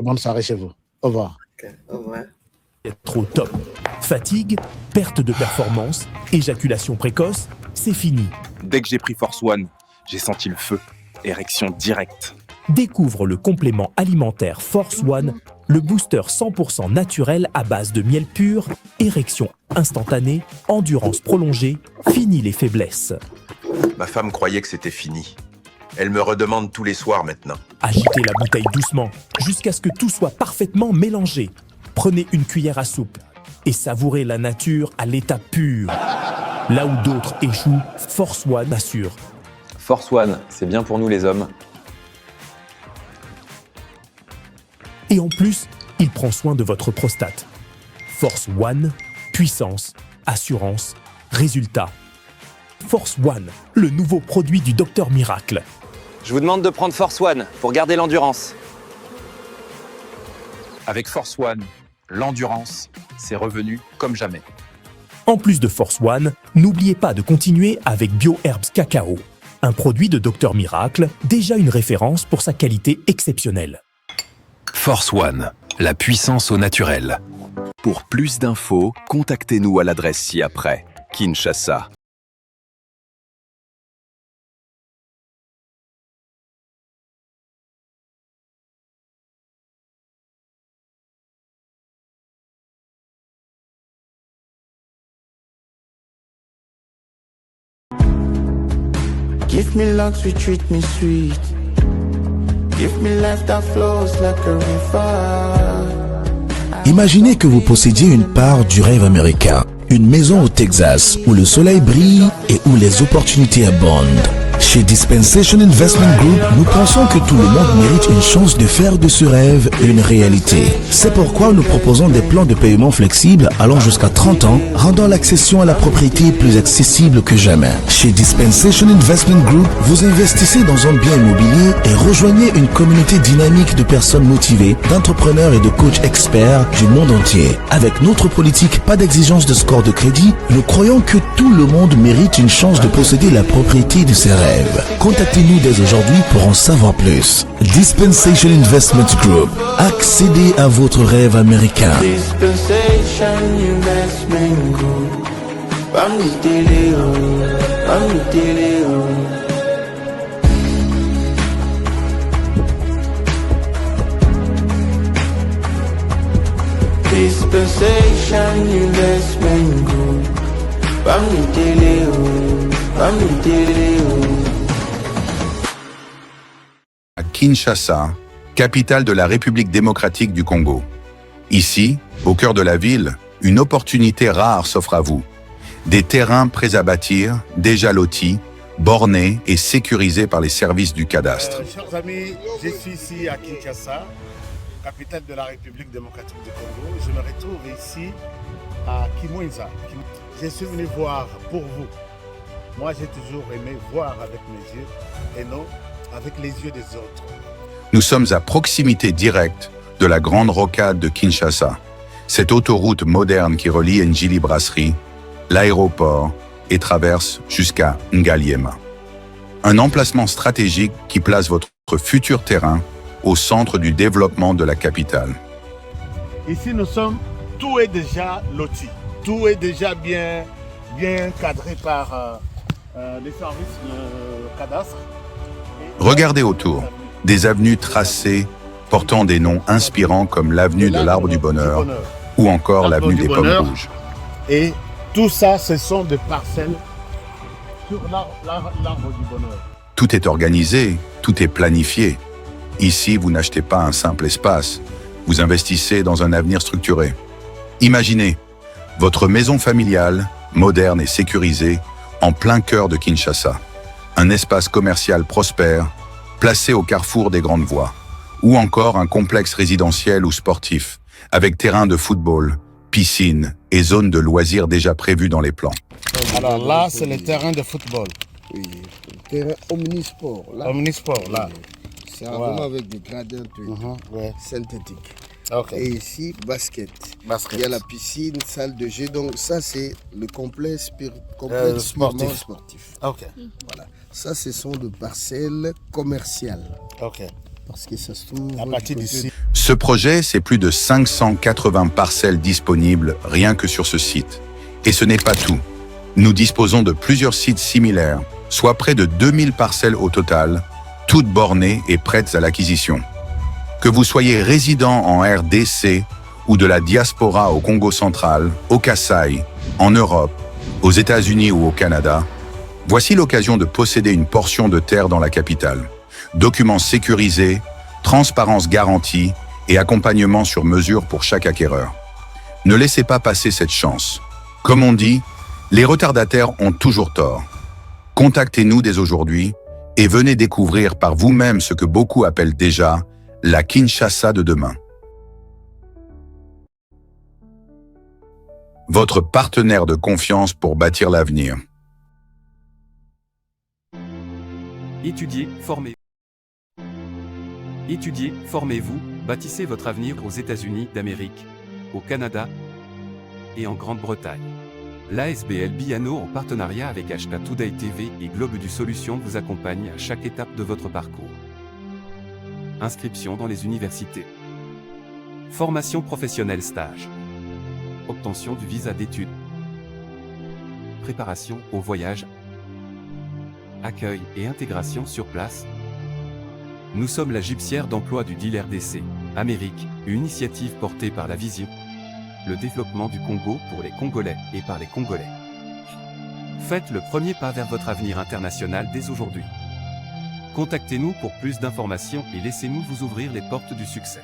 Bonne soirée chez vous. Au revoir. Okay, au revoir. Trop top. Fatigue, perte de performance, éjaculation précoce, c'est fini. Dès que j'ai pris Force One, j'ai senti le feu. Érection directe. Découvre le complément alimentaire Force One, le booster 100% naturel à base de miel pur, érection instantanée, endurance prolongée, fini les faiblesses. Ma femme croyait que c'était fini. Elle me redemande tous les soirs maintenant. Agitez la bouteille doucement, jusqu'à ce que tout soit parfaitement mélangé. Prenez une cuillère à soupe et savourez la nature à l'état pur. Là où d'autres échouent, Force One assure. Force One, c'est bien pour nous les hommes. Et en plus, il prend soin de votre prostate. Force One, puissance, assurance, résultat. Force One, le nouveau produit du Docteur Miracle. Je vous demande de prendre Force One pour garder l'endurance. Avec Force One, l'endurance, c'est revenu comme jamais. En plus de Force One, n'oubliez pas de continuer avec BioHerbs Cacao, un produit de Docteur Miracle, déjà une référence pour sa qualité exceptionnelle. Force One, la puissance au naturel. Pour plus d'infos, contactez-nous à l'adresse ci-après. Kinshasa. Give me luxury, treat me sweet. Give me life that flows like a river. Imaginez que vous possédiez une part du rêve américain, une maison au Texas où le soleil brille et où les opportunités abondent. Chez Dispensation Investment Group, nous pensons que tout le monde mérite une chance de faire de ce rêve une réalité. C'est pourquoi nous proposons des plans de paiement flexibles allant jusqu'à 30 ans, rendant l'accession à la propriété plus accessible que jamais. Chez Dispensation Investment Group, vous investissez dans un bien immobilier et rejoignez une communauté dynamique de personnes motivées, d'entrepreneurs et de coachs experts du monde entier. Avec notre politique, pas d'exigence de score de crédit, nous croyons que tout le monde mérite une chance de posséder la propriété de ses rêves. Contactez-nous dès aujourd'hui pour en savoir plus. Dispensation Investment Group. Accédez à votre rêve américain. Dispensation Investment Group. Dispensation Investment Group. À Kinshasa, capitale de la République démocratique du Congo. Ici, au cœur de la ville, une opportunité rare s'offre à vous. Des terrains prêts à bâtir, déjà lotis, bornés et sécurisés par les services du cadastre. Chers amis, je suis ici à Kinshasa, capitale de la République démocratique du Congo. Je me retrouve ici à Kimwenza. Je suis venu voir pour vous. Moi, j'ai toujours aimé voir avec mes yeux et non avec les yeux des autres. Nous sommes à proximité directe de la grande rocade de Kinshasa, cette autoroute moderne qui relie Njili Brasserie, l'aéroport et traverse jusqu'à Ngaliema. Un emplacement stratégique qui place votre futur terrain au centre du développement de la capitale. Ici, tout est déjà loti. Tout est déjà bien cadré par les services de cadastre. Regardez autour, des avenues tracées portant des noms inspirants comme l'avenue de l'Arbre du Bonheur ou encore l'avenue des Pommes Rouges. Et tout ça, ce sont des parcelles sur l'arbre du bonheur. Tout est organisé, tout est planifié. Ici, vous n'achetez pas un simple espace, vous investissez dans un avenir structuré. Imaginez, votre maison familiale, moderne et sécurisée, en plein cœur de Kinshasa. Un espace commercial prospère, placé au carrefour des grandes voies. Ou encore un complexe résidentiel ou sportif, avec terrain de football, piscine et zone de loisirs déjà prévues dans les plans. Alors là, c'est le terrain de football. Oui, le terrain omnisport. Là. Omnisport, là. Oui. C'est vraiment avec des gradins synthétiques. Okay. Et ici, basket. Il y a la piscine, salle de jeu. Donc ça, c'est le complexe sportif. Okay. Voilà. Ça, ce sont des parcelles commerciales. Okay. Parce que ça se trouve à partir d'ici. Ce projet, c'est plus de 580 parcelles disponibles rien que sur ce site. Et ce n'est pas tout. Nous disposons de plusieurs sites similaires, soit près de 2000 parcelles au total, toutes bornées et prêtes à l'acquisition. Que vous soyez résident en RDC ou de la diaspora au Congo central, au Kasaï, en Europe, aux États-Unis ou au Canada, voici l'occasion de posséder une portion de terre dans la capitale. Documents sécurisés, transparence garantie et accompagnement sur mesure pour chaque acquéreur. Ne laissez pas passer cette chance. Comme on dit, les retardataires ont toujours tort. Contactez-nous dès aujourd'hui et venez découvrir par vous-même ce que beaucoup appellent déjà la Kinshasa de demain. Votre partenaire de confiance pour bâtir l'avenir. Étudiez, formez. Étudiez, formez-vous, bâtissez votre avenir aux États-Unis d'Amérique, au Canada et en Grande-Bretagne. L'ASBL Biano, en partenariat avec HK Today TV et Globe du Solution, vous accompagne à chaque étape de votre parcours. Inscription dans les universités. Formation professionnelle stage. Obtention du visa d'études. Préparation au voyage. Accueil et intégration sur place. Nous sommes la gypsière d'emploi du deal RDC, Amérique, une initiative portée par la vision, le développement du Congo pour les Congolais et par les Congolais. Faites le premier pas vers votre avenir international dès aujourd'hui. Contactez-nous pour plus d'informations et laissez-nous vous ouvrir les portes du succès.